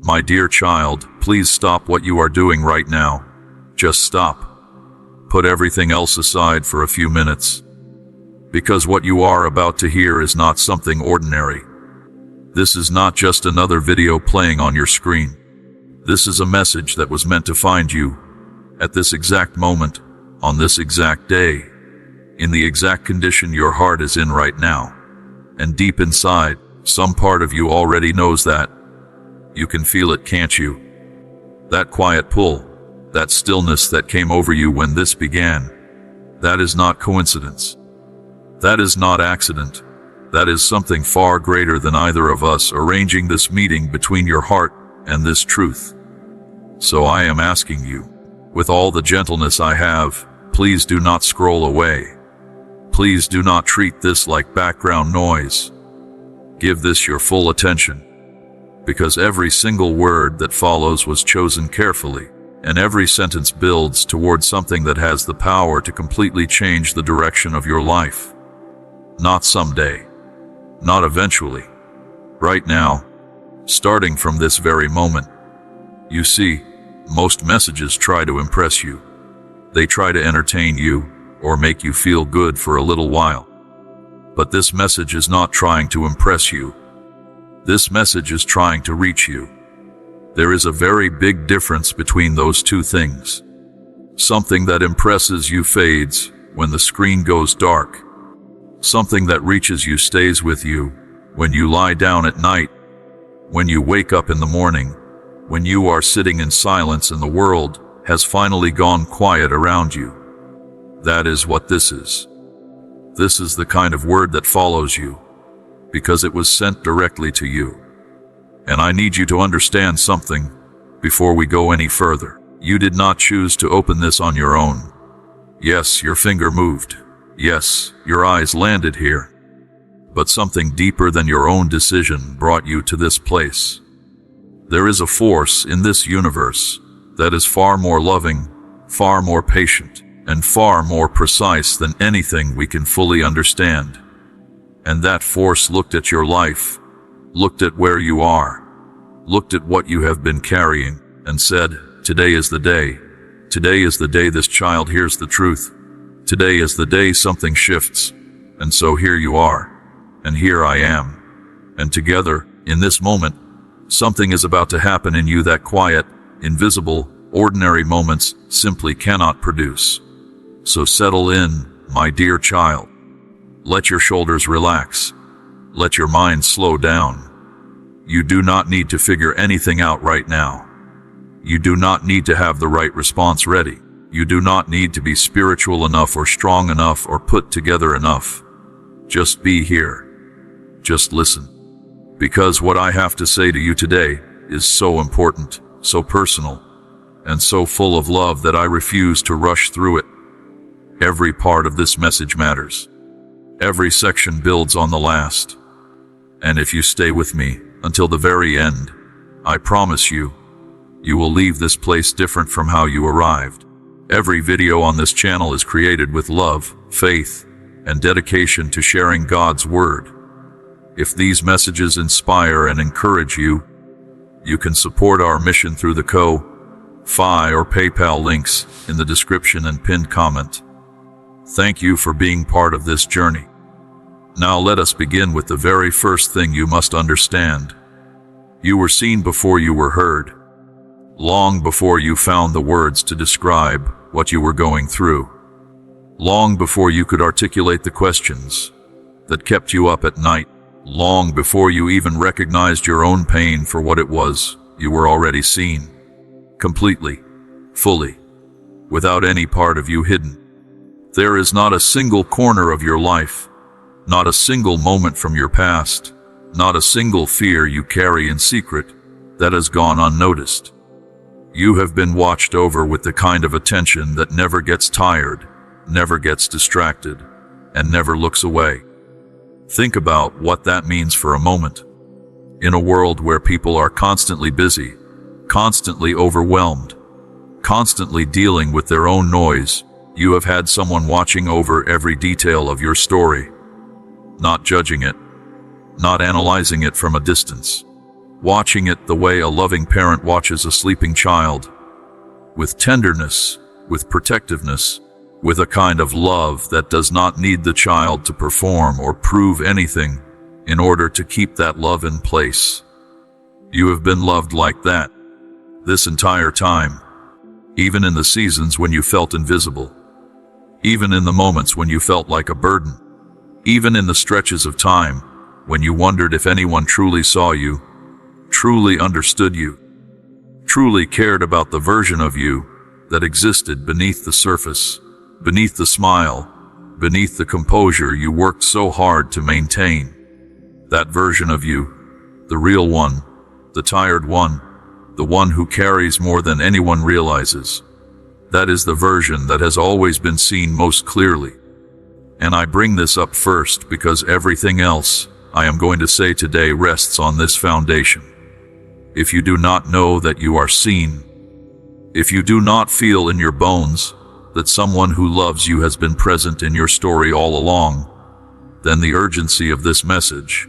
My dear child, please stop what you are doing right now. Just stop. Put everything else aside for a few minutes. Because what you are about to hear is not something ordinary. This is not just another video playing on your screen. This is a message that was meant to find you at this exact moment, on this exact day, in the exact condition your heart is in right now. And deep inside, some part of you already knows that. You can feel it, can't you? That quiet pull, that stillness that came over you when this began. That is not coincidence. That is not accident. That is something far greater than either of us arranging this meeting between your heart and this truth. So I am asking you, with all the gentleness I have, please do not scroll away. Please do not treat this like background noise. Give this your full attention, because every single word that follows was chosen carefully, and every sentence builds towards something that has the power to completely change the direction of your life. Not someday, not eventually, right now, starting from this very moment. You see, most messages try to impress you. They try to entertain you or make you feel good for a little while. But this message is not trying to impress you. This message is trying to reach you. There is a very big difference between those two things. Something that impresses you fades when the screen goes dark. Something that reaches you stays with you when you lie down at night, when you wake up in the morning, when you are sitting in silence and the world has finally gone quiet around you. That is what this is. This is the kind of word that follows you, because it was sent directly to you. And I need you to understand something before we go any further. You did not choose to open this on your own. Yes, your finger moved. Yes, your eyes landed here. But something deeper than your own decision brought you to this place. There is a force in this universe that is far more loving, far more patient, and far more precise than anything we can fully understand. And that force looked at your life, looked at where you are, looked at what you have been carrying, and said, today is the day. Today is the day this child hears the truth. Today is the day something shifts. And so here you are, and here I am. And together, in this moment, something is about to happen in you that quiet, invisible, ordinary moments simply cannot produce. So settle in, my dear child. Let your shoulders relax. Let your mind slow down. You do not need to figure anything out right now. You do not need to have the right response ready. You do not need to be spiritual enough or strong enough or put together enough. Just be here. Just listen. Because what I have to say to you today is so important, so personal, and so full of love that I refuse to rush through it. Every part of this message matters. Every section builds on the last. And if you stay with me until the very end, I promise you, you will leave this place different from how you arrived. Every video on this channel is created with love, faith, and dedication to sharing God's Word. If these messages inspire and encourage you, you can support our mission through the Ko-Fi or PayPal links in the description and pinned comment. Thank you for being part of this journey. Now let us begin with the very first thing you must understand. You were seen before you were heard, long before you found the words to describe what you were going through, long before you could articulate the questions that kept you up at night, long before you even recognized your own pain for what it was. You were already seen, completely, fully, without any part of you hidden. There is not a single corner of your life, not a single moment from your past, not a single fear you carry in secret that has gone unnoticed. You have been watched over with the kind of attention that never gets tired, never gets distracted, and never looks away. Think about what that means for a moment. In a world where people are constantly busy, constantly overwhelmed, constantly dealing with their own noise, you have had someone watching over every detail of your story, not judging it, not analyzing it from a distance, watching it the way a loving parent watches a sleeping child, with tenderness, with protectiveness, with a kind of love that does not need the child to perform or prove anything in order to keep that love in place. You have been loved like that this entire time, even in the seasons when you felt invisible, even in the moments when you felt like a burden, even in the stretches of time when you wondered if anyone truly saw you, truly understood you, truly cared about the version of you that existed beneath the surface, beneath the smile, beneath the composure you worked so hard to maintain. That version of you, the real one, the tired one, the one who carries more than anyone realizes. That is the version that has always been seen most clearly. And I bring this up first because everything else I am going to say today rests on this foundation. If you do not know that you are seen, if you do not feel in your bones that someone who loves you has been present in your story all along, then the urgency of this message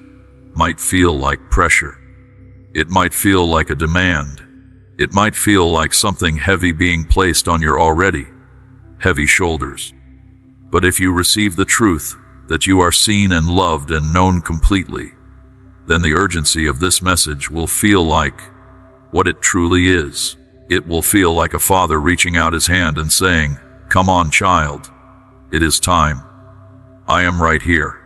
might feel like pressure. It might feel like a demand. It might feel like something heavy being placed on your already heavy shoulders. But if you receive the truth that you are seen and loved and known completely, then the urgency of this message will feel like what it truly is. It will feel like a father reaching out his hand and saying, "Come on, child. It is time. I am right here.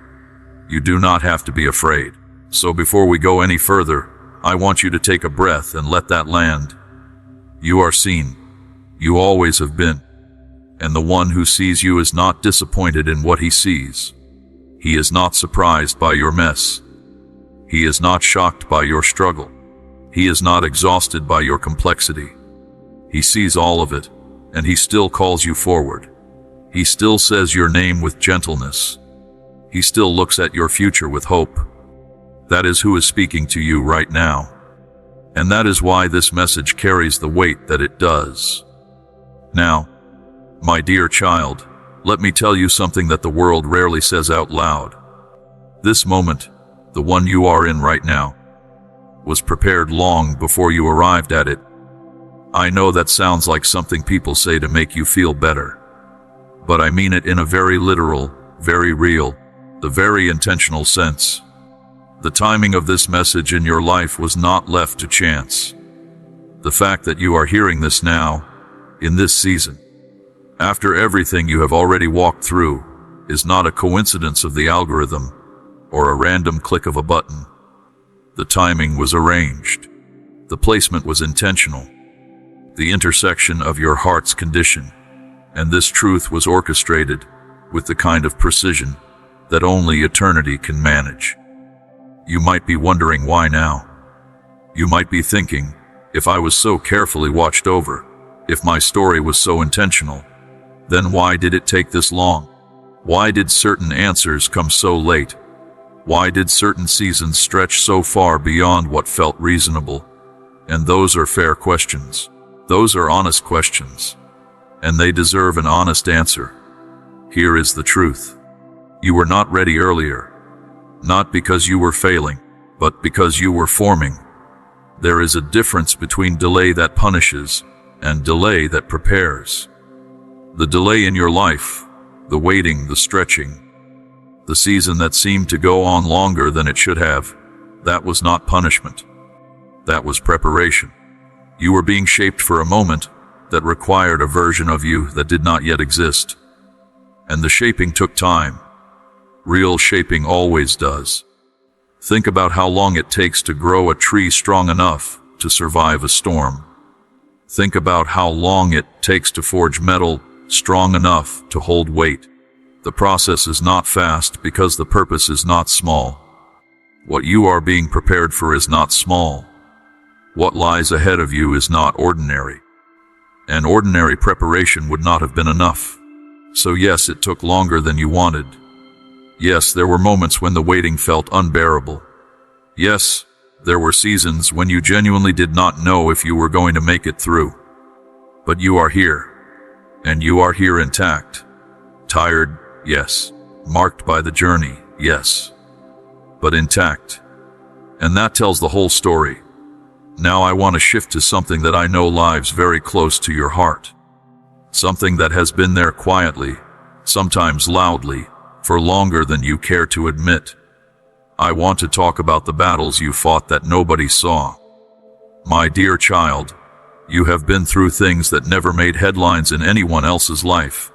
You do not have to be afraid." So before we go any further, I want you to take a breath and let that land. You are seen. You always have been. And the one who sees you is not disappointed in what he sees. He is not surprised by your mess. He is not shocked by your struggle. He is not exhausted by your complexity. He sees all of it, and he still calls you forward. He still says your name with gentleness. He still looks at your future with hope. That is who is speaking to you right now. And that is why this message carries the weight that it does. Now, my dear child, let me tell you something that the world rarely says out loud. This moment, the one you are in right now, was prepared long before you arrived at it. I know that sounds like something people say to make you feel better, but I mean it in a very literal, very real, the very intentional sense. The timing of this message in your life was not left to chance. The fact that you are hearing this now, in this season, after everything you have already walked through, is not a coincidence of the algorithm or a random click of a button. The timing was arranged. The placement was intentional. The intersection of your heart's condition and this truth was orchestrated with the kind of precision that only eternity can manage. You might be wondering why now. You might be thinking, if I was so carefully watched over, if my story was so intentional, then why did it take this long? Why did certain answers come so late? Why did certain seasons stretch so far beyond what felt reasonable? And those are fair questions. Those are honest questions. And they deserve an honest answer. Here is the truth. You were not ready earlier. Not because you were failing, but because you were forming. There is a difference between delay that punishes and delay that prepares. The delay in your life, the waiting, the stretching, the season that seemed to go on longer than it should have, that was not punishment. That was preparation. You were being shaped for a moment that required a version of you that did not yet exist. And the shaping took time. Real shaping always does. Think about how long it takes to grow a tree strong enough to survive a storm. Think about how long it takes to forge metal strong enough to hold weight. The process is not fast because the purpose is not small. What you are being prepared for is not small. What lies ahead of you is not ordinary. An ordinary preparation would not have been enough. So yes, it took longer than you wanted. Yes, there were moments when the waiting felt unbearable. Yes, there were seasons when you genuinely did not know if you were going to make it through. But you are here. And you are here intact. Tired, yes. Marked by the journey, yes. But intact. And that tells the whole story. Now I want to shift to something that I know lives very close to your heart. Something that has been there quietly, sometimes loudly, for longer than you care to admit. I want to talk about the battles you fought that nobody saw. My dear child, you have been through things that never made headlines in anyone else's life.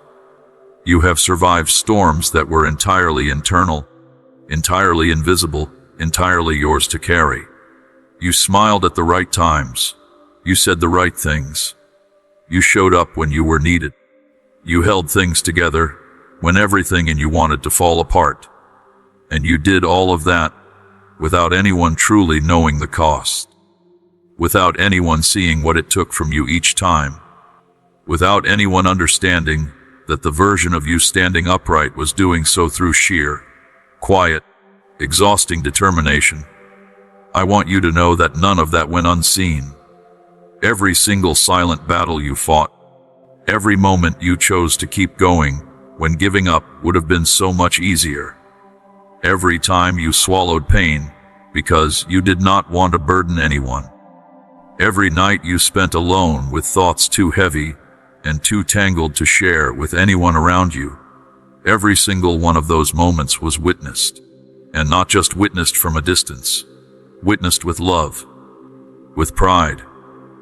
You have survived storms that were entirely internal, entirely invisible, entirely yours to carry. You smiled at the right times. You said the right things. You showed up when you were needed. You held things together when everything in you wanted to fall apart. And you did all of that without anyone truly knowing the cost. Without anyone seeing what it took from you each time. Without anyone understanding that the version of you standing upright was doing so through sheer, quiet, exhausting determination. I want you to know that none of that went unseen. Every single silent battle you fought, every moment you chose to keep going when giving up would have been so much easier. Every time you swallowed pain because you did not want to burden anyone. Every night you spent alone with thoughts too heavy and too tangled to share with anyone around you. Every single one of those moments was witnessed, and not just witnessed from a distance, witnessed with love, with pride,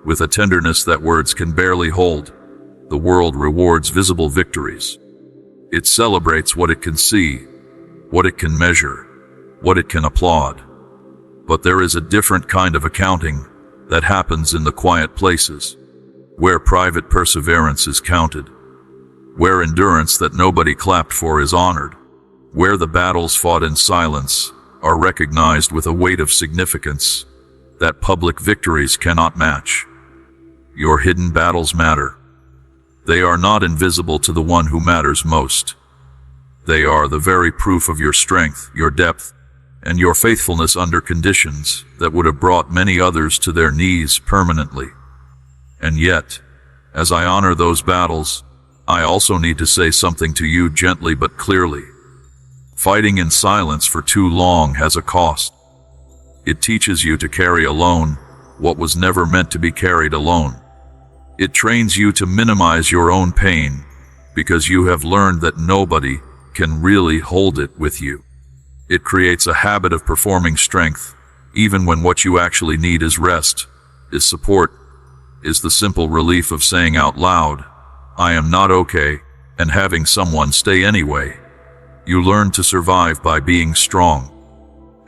with a tenderness that words can barely hold. The world rewards visible victories. It celebrates what it can see, what it can measure, what it can applaud. But there is a different kind of accounting that happens in the quiet places, where private perseverance is counted, where endurance that nobody clapped for is honored, where the battles fought in silence are recognized with a weight of significance that public victories cannot match. Your hidden battles matter. They are not invisible to the one who matters most. They are the very proof of your strength, your depth, and your faithfulness under conditions that would have brought many others to their knees permanently. And yet, as I honor those battles, I also need to say something to you gently but clearly. Fighting in silence for too long has a cost. It teaches you to carry alone what was never meant to be carried alone. It trains you to minimize your own pain because you have learned that nobody can really hold it with you. It creates a habit of performing strength, even when what you actually need is rest, is support, is the simple relief of saying out loud, I am not okay, and having someone stay anyway. You learn to survive by being strong.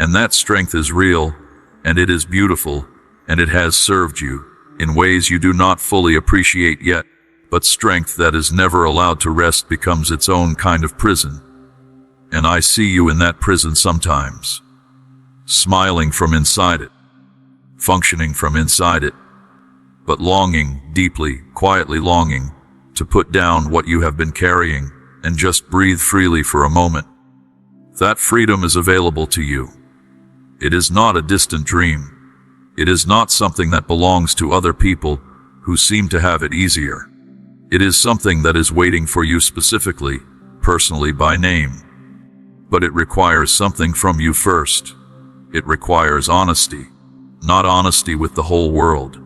And that strength is real, and it is beautiful, and it has served you in ways you do not fully appreciate yet. But strength that is never allowed to rest becomes its own kind of prison. And I see you in that prison sometimes, smiling from inside it, functioning from inside it, but longing, deeply, quietly longing, to put down what you have been carrying and just breathe freely for a moment. That freedom is available to you. It is not a distant dream. It is not something that belongs to other people who seem to have it easier. It is something that is waiting for you specifically, personally by name. But it requires something from you first. It requires honesty. Not honesty with the whole world.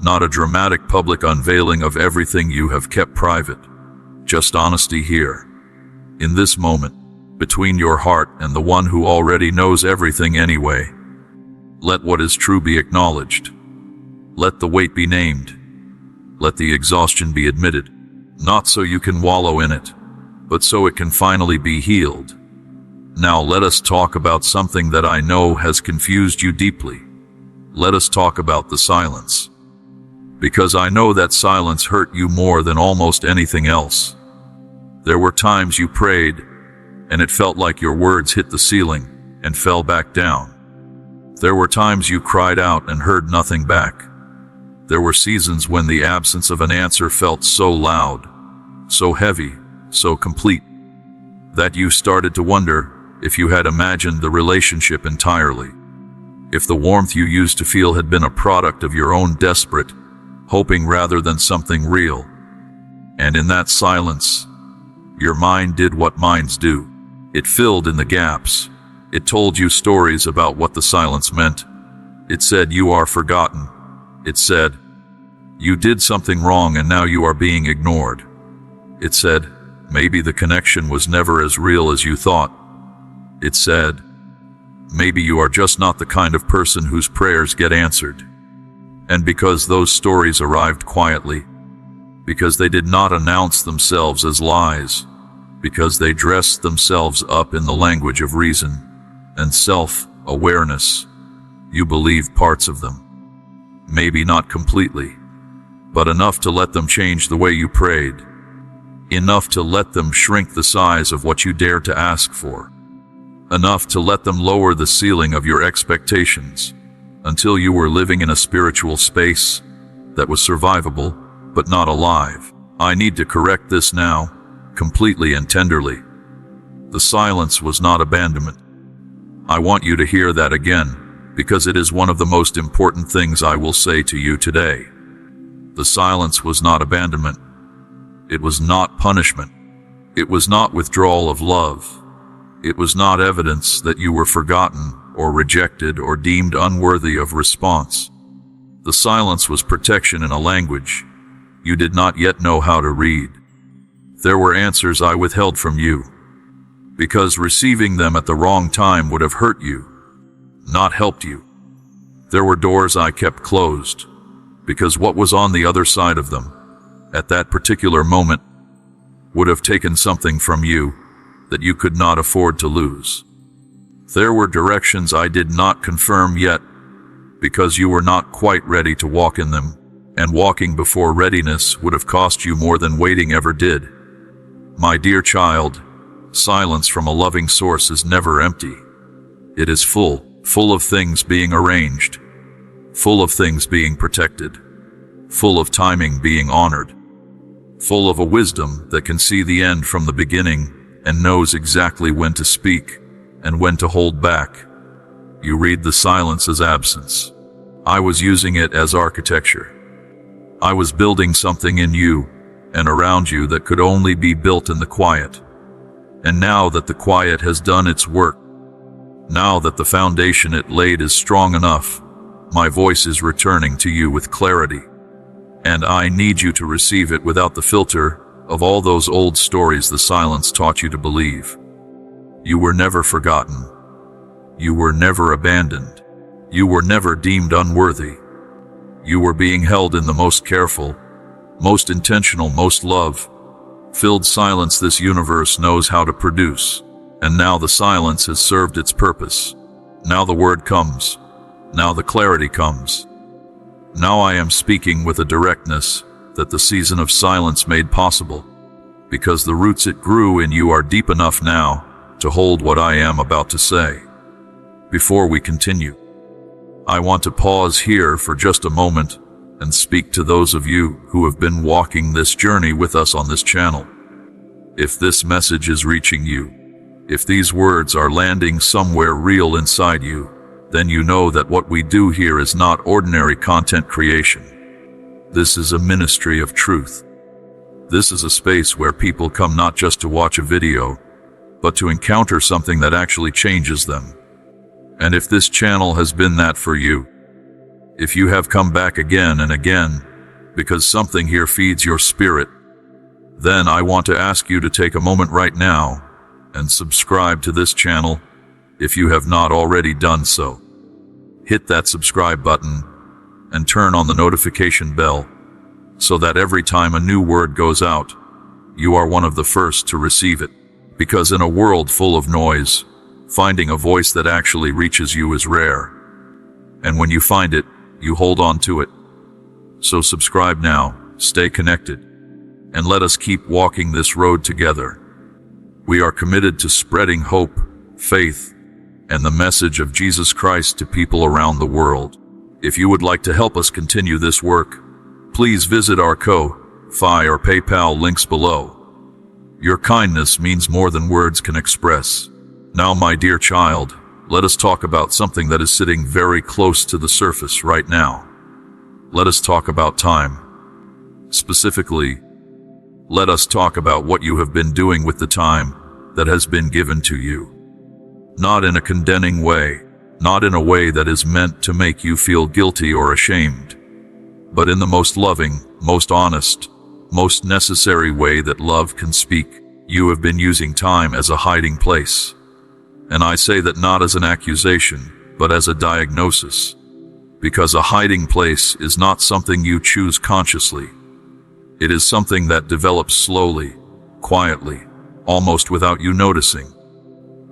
Not a dramatic public unveiling of everything you have kept private. Just honesty here, in this moment, between your heart and the one who already knows everything anyway. Let what is true be acknowledged. Let the weight be named. Let the exhaustion be admitted, not so you can wallow in it, but so it can finally be healed. Now let us talk about something that I know has confused you deeply. Let us talk about the silence. Because I know that silence hurt you more than almost anything else. There were times you prayed, and it felt like your words hit the ceiling and fell back down. There were times you cried out and heard nothing back. There were seasons when the absence of an answer felt so loud, so heavy, so complete, that you started to wonder if you had imagined the relationship entirely. If the warmth you used to feel had been a product of your own desperate, hoping rather than something real. And in that silence, your mind did what minds do. It filled in the gaps. It told you stories about what the silence meant. It said, "You are forgotten." It said, "You did something wrong and now you are being ignored." It said, "Maybe the connection was never as real as you thought." It said, "Maybe you are just not the kind of person whose prayers get answered." And because those stories arrived quietly, because they did not announce themselves as lies, because they dressed themselves up in the language of reason and self-awareness, you believed parts of them. Maybe not completely, but enough to let them change the way you prayed, enough to let them shrink the size of what you dared to ask for, enough to let them lower the ceiling of your expectations until you were living in a spiritual space that was survivable but not alive. I need to correct this now, completely and tenderly. The silence was not abandonment. I want you to hear that again, because it is one of the most important things I will say to you today. The silence was not abandonment. It was not punishment. It was not withdrawal of love. It was not evidence that you were forgotten or rejected or deemed unworthy of response. The silence was protection in a language you did not yet know how to read. There were answers I withheld from you, because receiving them at the wrong time would have hurt you, not helped you. There were doors I kept closed, because what was on the other side of them, at that particular moment, would have taken something from you that you could not afford to lose. There were directions I did not confirm yet, because you were not quite ready to walk in them, and walking before readiness would have cost you more than waiting ever did. My dear child, silence from a loving source is never empty. It is full of things being arranged, full of things being protected, full of timing being honored, full of a wisdom that can see the end from the beginning and knows exactly when to speak and when to hold back. You read the silence as absence. I was using it as architecture. I was building something in you and around you that could only be built in the quiet. And now that the quiet has done its work, now that the foundation it laid is strong enough, my voice is returning to you with clarity. And I need you to receive it without the filter of all those old stories the silence taught you to believe. You were never forgotten. You were never abandoned. You were never deemed unworthy. You were being held in the most careful, most intentional, most love-filled silence this universe knows how to produce. And now the silence has served its purpose. Now the word comes. Now the clarity comes. Now I am speaking with a directness that the season of silence made possible, because the roots it grew in you are deep enough now to hold what I am about to say. Before we continue, I want to pause here for just a moment and speak to those of you who have been walking this journey with us on this channel. If this message is reaching you, if these words are landing somewhere real inside you, then you know that what we do here is not ordinary content creation. This is a ministry of truth. This is a space where people come not just to watch a video, but to encounter something that actually changes them. And if this channel has been that for you, if you have come back again and again because something here feeds your spirit, then I want to ask you to take a moment right now and subscribe to this channel if you have not already done so. Hit that subscribe button and turn on the notification bell so that every time a new word goes out, you are one of the first to receive it. Because in a world full of noise, finding a voice that actually reaches you is rare. And when you find it, you hold on to it. So subscribe now, stay connected, and let us keep walking this road together. We are committed to spreading hope, faith, and the message of Jesus Christ to people around the world. If you would like to help us continue this work, please visit our Ko-Fi or PayPal links below. Your kindness means more than words can express. Now, my dear child, let us talk about something that is sitting very close to the surface right now. Let us talk about time. Specifically, let us talk about what you have been doing with the time that has been given to you. Not in a condemning way, not in a way that is meant to make you feel guilty or ashamed, but in the most loving, most honest, most necessary way that love can speak. You have been using time as a hiding place. And I say that not as an accusation, but as a diagnosis. Because a hiding place is not something you choose consciously. It is something that develops slowly, quietly, almost without you noticing,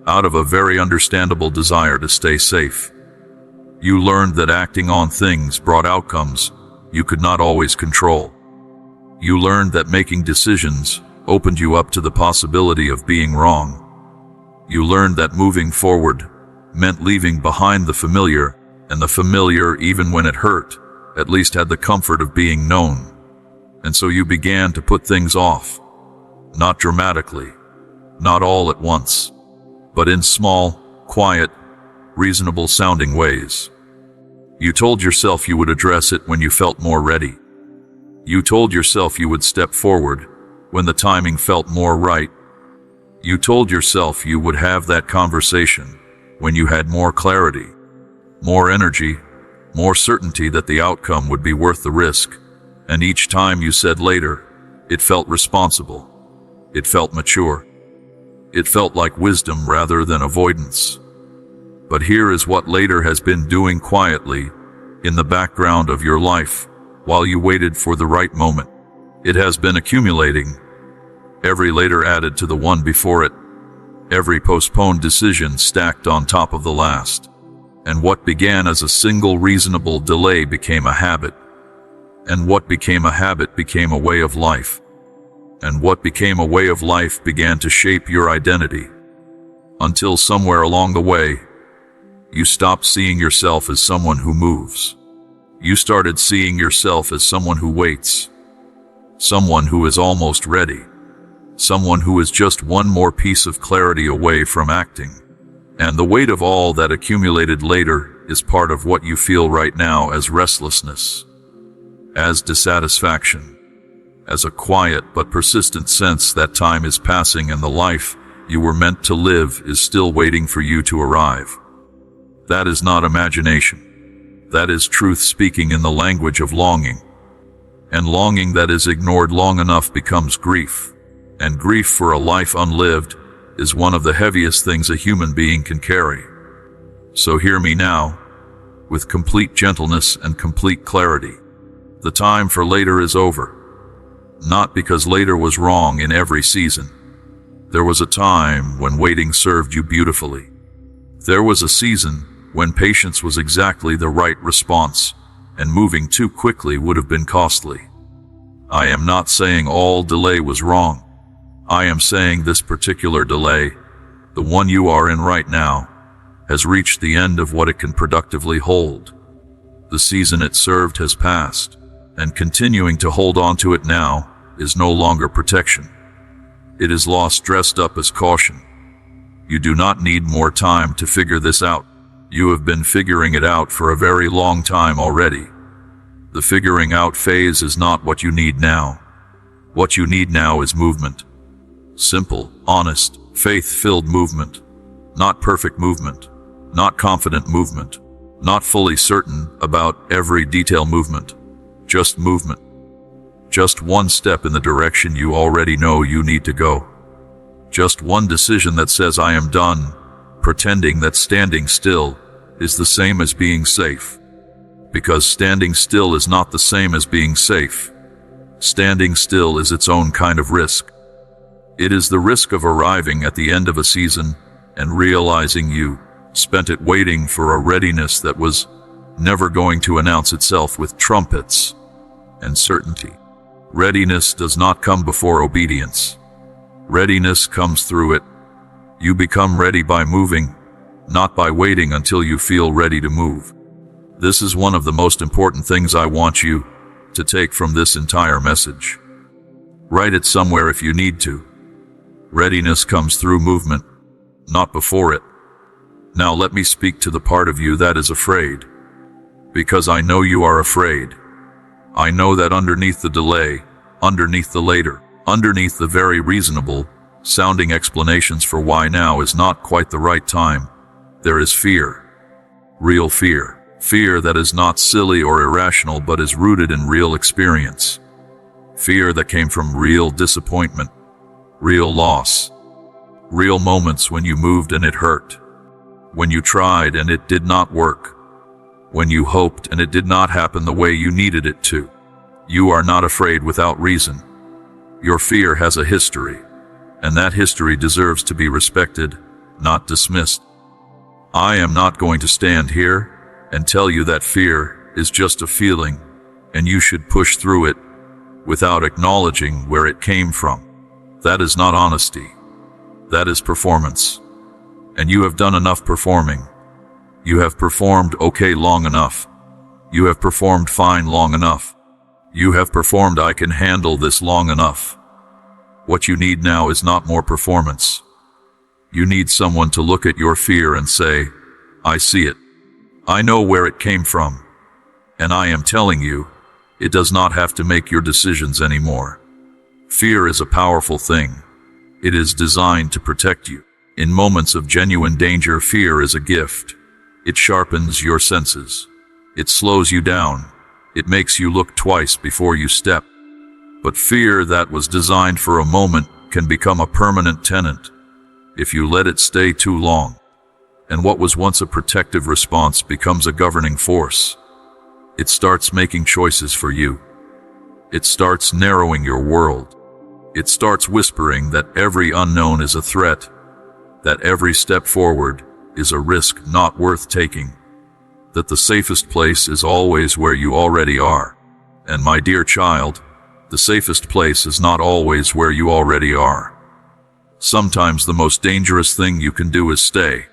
out of a very understandable desire to stay safe. You learned that acting on things brought outcomes you could not always control. You learned that making decisions opened you up to the possibility of being wrong. You learned that moving forward meant leaving behind the familiar, and the familiar, even when it hurt, at least had the comfort of being known. And so you began to put things off. Not dramatically, not all at once, but in small, quiet, reasonable-sounding ways. You told yourself you would address it when you felt more ready. You told yourself you would step forward when the timing felt more right. You told yourself you would have that conversation when you had more clarity, more energy, more certainty that the outcome would be worth the risk. And each time you said later, it felt responsible. It felt mature. It felt like wisdom rather than avoidance. But here is what later has been doing quietly in the background of your life while you waited for the right moment. It has been accumulating. Every later added to the one before it. Every postponed decision stacked on top of the last. And what began as a single reasonable delay became a habit. And what became a habit became a way of life. And what became a way of life began to shape your identity. Until somewhere along the way, you stopped seeing yourself as someone who moves. You started seeing yourself as someone who waits. Someone who is almost ready. Someone who is just one more piece of clarity away from acting. And the weight of all that accumulated later is part of what you feel right now as restlessness, as dissatisfaction, as a quiet but persistent sense that time is passing and the life you were meant to live is still waiting for you to arrive. That is not imagination. That is truth speaking in the language of longing. And longing that is ignored long enough becomes grief. And grief for a life unlived is one of the heaviest things a human being can carry. So hear me now, with complete gentleness and complete clarity. The time for later is over. Not because later was wrong in every season. There was a time when waiting served you beautifully. There was a season when patience was exactly the right response, and moving too quickly would have been costly. I am not saying all delay was wrong. I am saying this particular delay, the one you are in right now, has reached the end of what it can productively hold. The season it served has passed, and continuing to hold on to it now is no longer protection. It is lost dressed up as caution. You do not need more time to figure this out. You have been figuring it out for a very long time already. The figuring out phase is not what you need now. What you need now is movement. Simple, honest, faith-filled movement. Not perfect movement. Not confident movement. Not fully certain about every detail movement. Just movement. Just one step in the direction you already know you need to go. Just one decision that says I am done pretending that standing still is the same as being safe. Because standing still is not the same as being safe. Standing still is its own kind of risk. It is the risk of arriving at the end of a season and realizing you spent it waiting for a readiness that was never going to announce itself with trumpets and certainty. Readiness does not come before obedience. Readiness comes through it. You become ready by moving, not by waiting until you feel ready to move. This is one of the most important things I want you to take from this entire message. Write it somewhere if you need to. Readiness comes through movement, not before it. Now let me speak to the part of you that is afraid. Because I know you are afraid. I know that underneath the delay, underneath the later, underneath the very reasonable sounding explanations for why now is not quite the right time, there is fear. Real fear. Fear that is not silly or irrational but is rooted in real experience. Fear that came from real disappointment, real loss, real moments when you moved and it hurt, when you tried and it did not work, when you hoped and it did not happen the way you needed it to. You are not afraid without reason. Your fear has a history, and that history deserves to be respected, not dismissed. I am not going to stand here and tell you that fear is just a feeling and you should push through it without acknowledging where it came from. That is not honesty. That is performance. And you have done enough performing. You have performed okay long enough. You have performed fine long enough. You have performed I can handle this long enough. What you need now is not more performance. You need someone to look at your fear and say, I see it. I know where it came from. And I am telling you, it does not have to make your decisions anymore. Fear is a powerful thing. It is designed to protect you. In moments of genuine danger, fear is a gift. It sharpens your senses. It slows you down. It makes you look twice before you step. But fear that was designed for a moment can become a permanent tenant if you let it stay too long. And what was once a protective response becomes a governing force. It starts making choices for you. It starts narrowing your world. It starts whispering that every unknown is a threat, that every step forward is a risk not worth taking, that the safest place is always where you already are. And my dear child, the safest place is not always where you already are. Sometimes the most dangerous thing you can do is stay.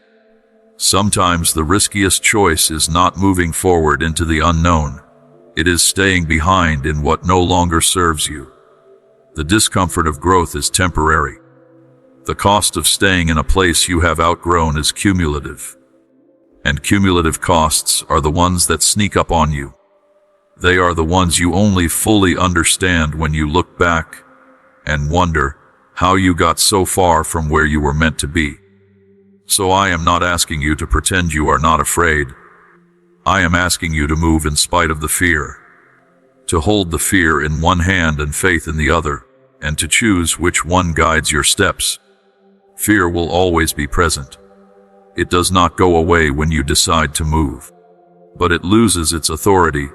Sometimes the riskiest choice is not moving forward into the unknown. It is staying behind in what no longer serves you. The discomfort of growth is temporary. The cost of staying in a place you have outgrown is cumulative. And cumulative costs are the ones that sneak up on you. They are the ones you only fully understand when you look back and wonder how you got so far from where you were meant to be. So I am not asking you to pretend you are not afraid. I am asking you to move in spite of the fear, to hold the fear in one hand and faith in the other, and to choose which one guides your steps. Fear will always be present. It does not go away when you decide to move, but it loses its authority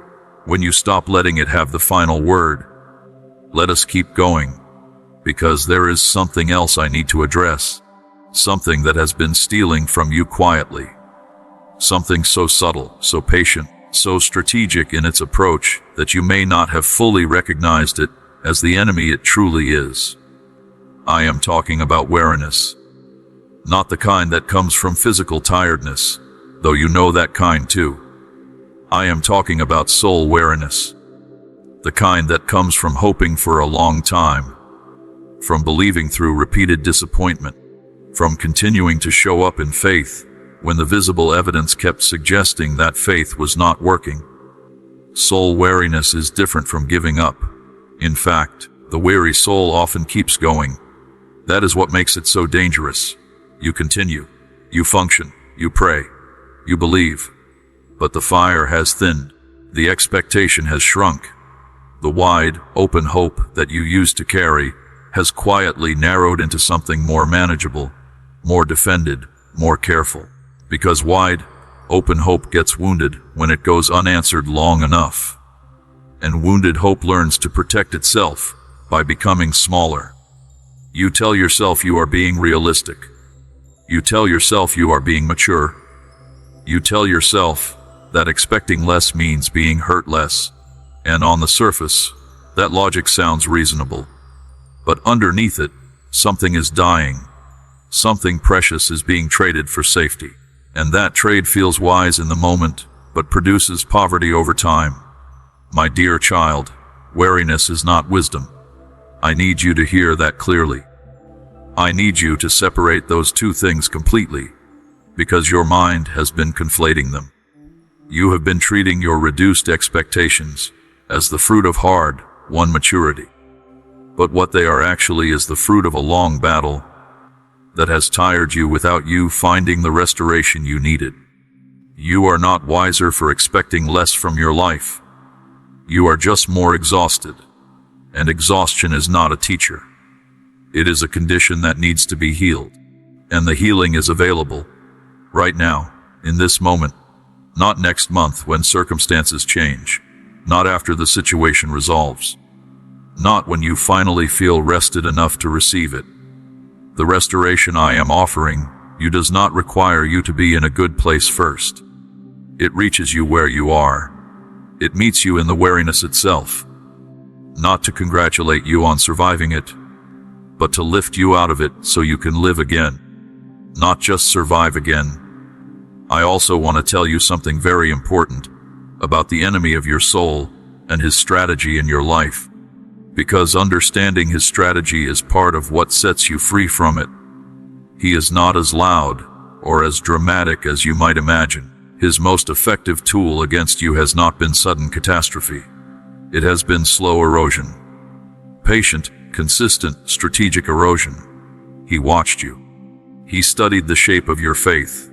when you stop letting it have the final word. Let us keep going, because there is something else I need to address. Something that has been stealing from you quietly. Something so subtle, so patient, so strategic in its approach that you may not have fully recognized it as the enemy it truly is. I am talking about weariness. Not the kind that comes from physical tiredness, though you know that kind too. I am talking about soul weariness. The kind that comes from hoping for a long time, from believing through repeated disappointment, from continuing to show up in faith when the visible evidence kept suggesting that faith was not working. Soul weariness is different from giving up. In fact, the weary soul often keeps going. That is what makes it so dangerous. You continue, you function, you pray, you believe, but the fire has thinned, the expectation has shrunk. The wide, open hope that you used to carry has quietly narrowed into something more manageable, more defended, more careful. Because wide, open hope gets wounded when it goes unanswered long enough. And wounded hope learns to protect itself by becoming smaller. You tell yourself you are being realistic. You tell yourself you are being mature. You tell yourself that expecting less means being hurt less. And on the surface, that logic sounds reasonable. But underneath it, something is dying. Something precious is being traded for safety. And that trade feels wise in the moment, but produces poverty over time. My dear child, wariness is not wisdom. I need you to hear that clearly. I need you to separate those two things completely, because your mind has been conflating them. You have been treating your reduced expectations as the fruit of hard-won maturity. But what they are actually is the fruit of a long battle that has tired you without you finding the restoration you needed. You are not wiser for expecting less from your life. You are just more exhausted. And exhaustion is not a teacher. It is a condition that needs to be healed. And the healing is available. Right now, in this moment. Not next month when circumstances change. Not after the situation resolves. Not when you finally feel rested enough to receive it. The restoration I am offering you does not require you to be in a good place first. It reaches you where you are. It meets you in the wariness itself. Not to congratulate you on surviving it, but to lift you out of it so you can live again. Not just survive again. I also want to tell you something very important about the enemy of your soul and his strategy in your life. Because understanding his strategy is part of what sets you free from it. He is not as loud or as dramatic as you might imagine. His most effective tool against you has not been sudden catastrophe. It has been slow erosion. Patient, consistent, strategic erosion. He watched you. He studied the shape of your faith.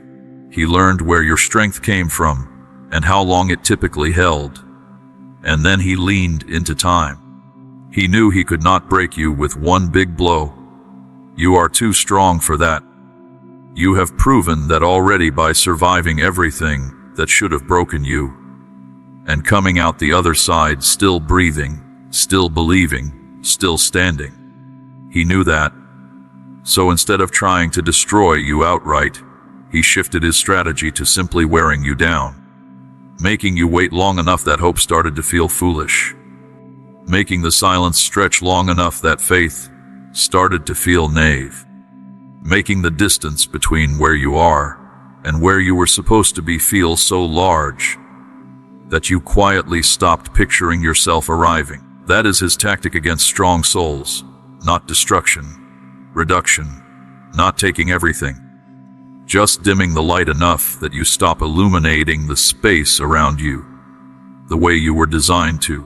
He learned where your strength came from and how long it typically held. And then he leaned into time. He knew he could not break you with one big blow. You are too strong for that. You have proven that already by surviving everything that should have broken you, and coming out the other side still breathing, still believing, still standing. He knew that. So instead of trying to destroy you outright, he shifted his strategy to simply wearing you down, making you wait long enough that hope started to feel foolish, making the silence stretch long enough that faith started to feel naive, making the distance between where you are and where you were supposed to be feel so large that you quietly stopped picturing yourself arriving. That is his tactic against strong souls. Not destruction, reduction, not taking everything. Just dimming the light enough that you stop illuminating the space around you the way you were designed to.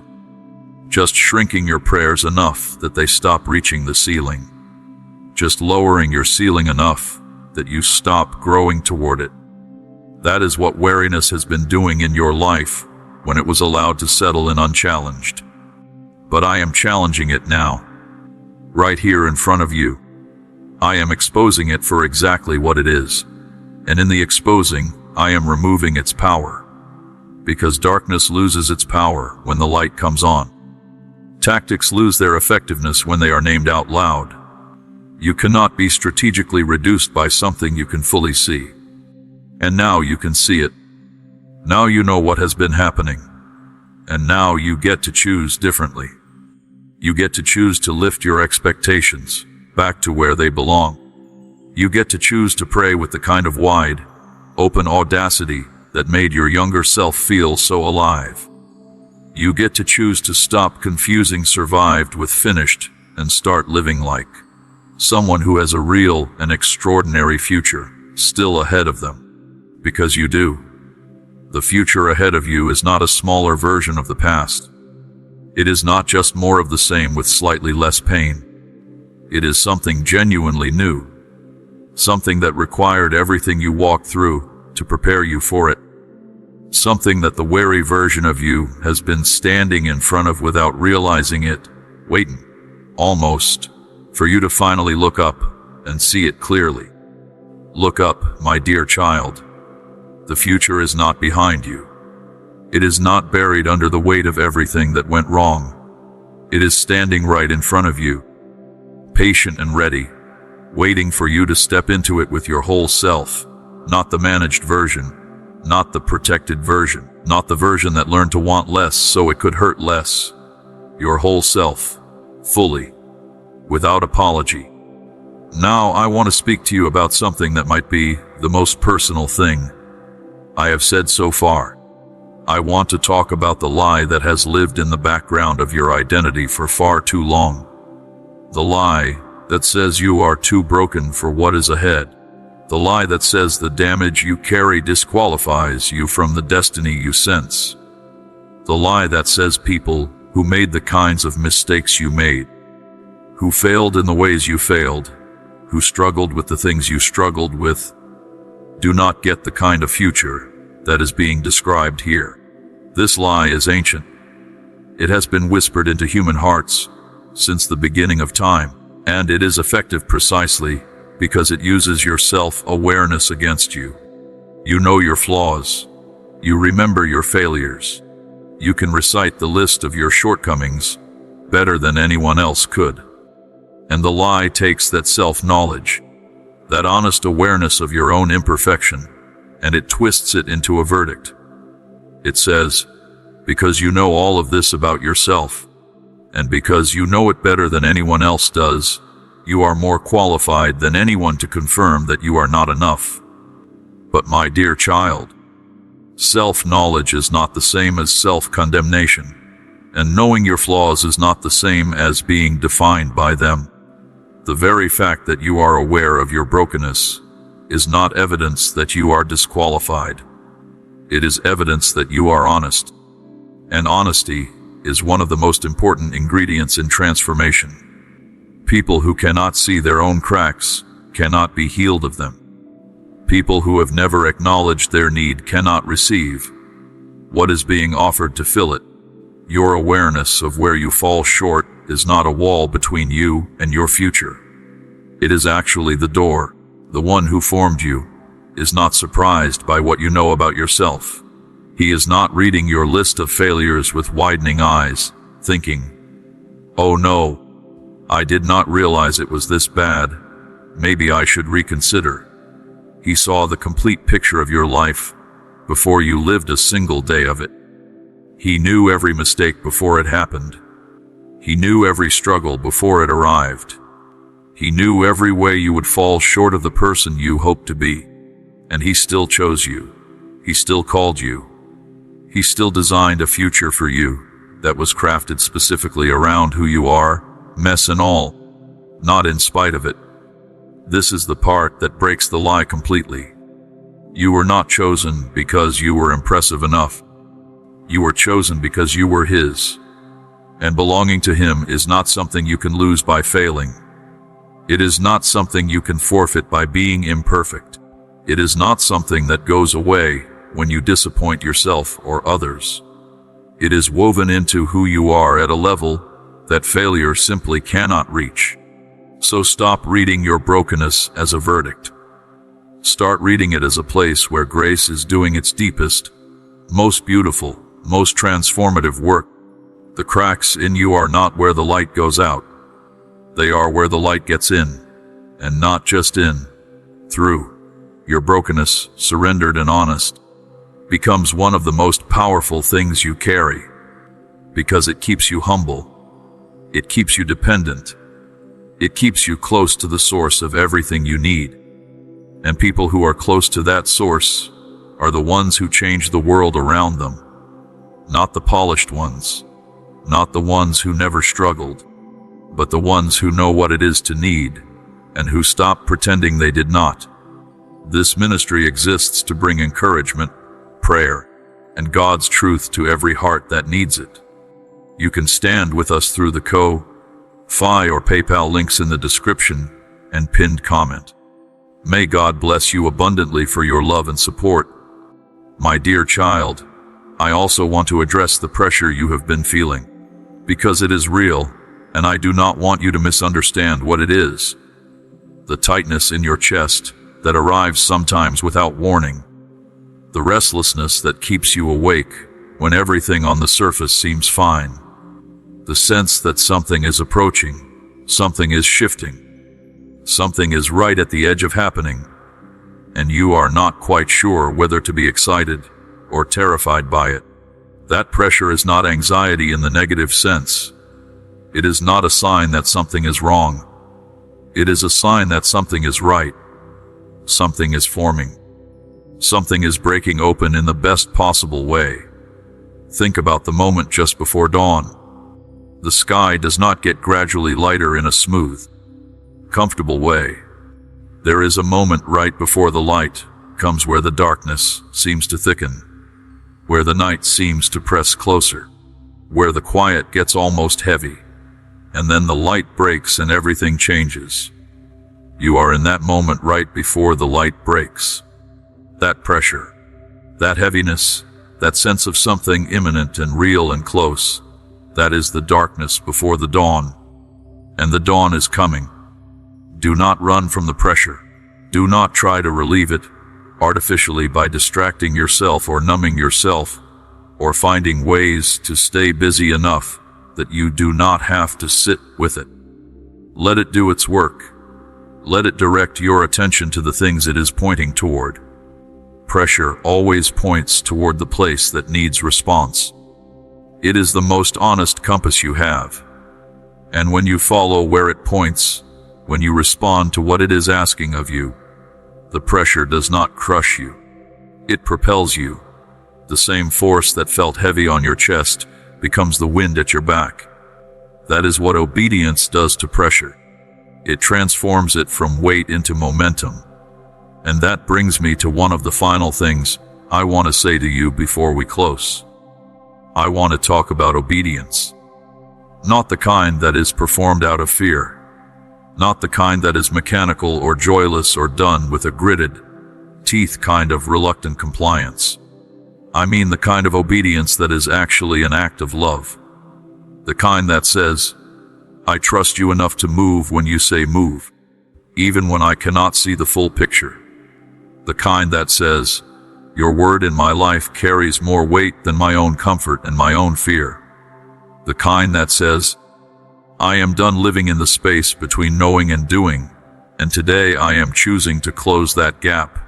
Just shrinking your prayers enough that they stop reaching the ceiling. Just lowering your ceiling enough that you stop growing toward it. That is what wariness has been doing in your life when it was allowed to settle in unchallenged. But I am challenging it now, right here in front of you. I am exposing it for exactly what it is. And in the exposing, I am removing its power. Because darkness loses its power when the light comes on. Tactics lose their effectiveness when they are named out loud. You cannot be strategically reduced by something you can fully see. And now you can see it. Now you know what has been happening. And now you get to choose differently. You get to choose to lift your expectations back to where they belong. You get to choose to pray with the kind of wide, open audacity that made your younger self feel so alive. You get to choose to stop confusing survived with finished and start living like someone who has a real and extraordinary future still ahead of them. Because you do. The future ahead of you is not a smaller version of the past. It is not just more of the same with slightly less pain. It is something genuinely new. Something that required everything you walked through to prepare you for it. Something that the wary version of you has been standing in front of without realizing it, waiting, almost, for you to finally look up and see it clearly. Look up, my dear child. The future is not behind you. It is not buried under the weight of everything that went wrong. It is standing right in front of you, patient and ready, waiting for you to step into it with your whole self, not the managed version, not the protected version, not the version that learned to want less so it could hurt less. Your whole self, fully, without apology. Now I want to speak to you about something that might be the most personal thing I have said so far. I want to talk about the lie that has lived in the background of your identity for far too long. The lie that says you are too broken for what is ahead. The lie that says the damage you carry disqualifies you from the destiny you sense. The lie that says people who made the kinds of mistakes you made, who failed in the ways you failed, who struggled with the things you struggled with, do not get the kind of future that is being described here. This lie is ancient. It has been whispered into human hearts since the beginning of time, and it is effective precisely because it uses your self-awareness against you. You know your flaws. You remember your failures. You can recite the list of your shortcomings better than anyone else could. And the lie takes that self-knowledge, that honest awareness of your own imperfection, and it twists it into a verdict. It says, because you know all of this about yourself, and because you know it better than anyone else does, you are more qualified than anyone to confirm that you are not enough. But my dear child, self-knowledge is not the same as self-condemnation, and knowing your flaws is not the same as being defined by them. The very fact that you are aware of your brokenness is not evidence that you are disqualified. It is evidence that you are honest. And honesty is one of the most important ingredients in transformation. People who cannot see their own cracks cannot be healed of them. People who have never acknowledged their need cannot receive what is being offered to fill it. Your awareness of where you fall short is not a wall between you and your future. It is actually the door. The one who formed you is not surprised by what you know about yourself. He is not reading your list of failures with widening eyes, thinking, "Oh no, I did not realize it was this bad. Maybe I should reconsider." He saw the complete picture of your life before you lived a single day of it. He knew every mistake before it happened. He knew every struggle before it arrived. He knew every way you would fall short of the person you hoped to be. And he still chose you. He still called you. He still designed a future for you that was crafted specifically around who you are, mess and all, not in spite of it. This is the part that breaks the lie completely. You were not chosen because you were impressive enough. You were chosen because you were his. And belonging to him is not something you can lose by failing. It is not something you can forfeit by being imperfect. It is not something that goes away when you disappoint yourself or others. It is woven into who you are at a level that failure simply cannot reach. So stop reading your brokenness as a verdict. Start reading it as a place where grace is doing its deepest, most beautiful, most transformative work. The cracks in you are not where the light goes out. They are where the light gets in, and not just in, through. Your brokenness, surrendered and honest, becomes one of the most powerful things you carry, because it keeps you humble. It keeps you dependent. It keeps you close to the source of everything you need. And people who are close to that source are the ones who change the world around them. Not the polished ones, not the ones who never struggled, but the ones who know what it is to need and who stop pretending they did not. This ministry exists to bring encouragement, prayer, and God's truth to every heart that needs it. You can stand with us through the Ko-Fi or PayPal links in the description and pinned comment. May God bless you abundantly for your love and support. My dear child, I also want to address the pressure you have been feeling, because it is real, and I do not want you to misunderstand what it is. The tightness in your chest that arrives sometimes without warning. The restlessness that keeps you awake when everything on the surface seems fine. The sense that something is approaching, something is shifting, something is right at the edge of happening, and you are not quite sure whether to be excited or terrified by it. That pressure is not anxiety in the negative sense. It is not a sign that something is wrong. It is a sign that something is right. Something is forming. Something is breaking open in the best possible way. Think about the moment just before dawn. The sky does not get gradually lighter in a smooth, comfortable way. There is a moment right before the light comes where the darkness seems to thicken, where the night seems to press closer, where the quiet gets almost heavy, and then the light breaks and everything changes. You are in that moment right before the light breaks. That pressure, That heaviness, that sense of something imminent and real and close, that is the darkness before the dawn. And the dawn is coming. Do not run from the pressure. Do not try to relieve it artificially by distracting yourself or numbing yourself, or finding ways to stay busy enough that you do not have to sit with it. Let it do its work. Let it direct your attention to the things it is pointing toward. Pressure always points toward the place that needs response. It is the most honest compass you have. And when you follow where it points, when you respond to what it is asking of you, the pressure does not crush you. It propels you. The same force that felt heavy on your chest becomes the wind at your back. That is what obedience does to pressure. It transforms it from weight into momentum. And that brings me to one of the final things I want to say to you before we close. I want to talk about obedience. Not the kind that is performed out of fear. Not the kind that is mechanical or joyless or done with a gritted teeth kind of reluctant compliance. I mean the kind of obedience that is actually an act of love. The kind that says, I trust you enough to move when you say move, even when I cannot see the full picture. The kind that says, your word in my life carries more weight than my own comfort and my own fear. The kind that says, I am done living in the space between knowing and doing, and today I am choosing to close that gap.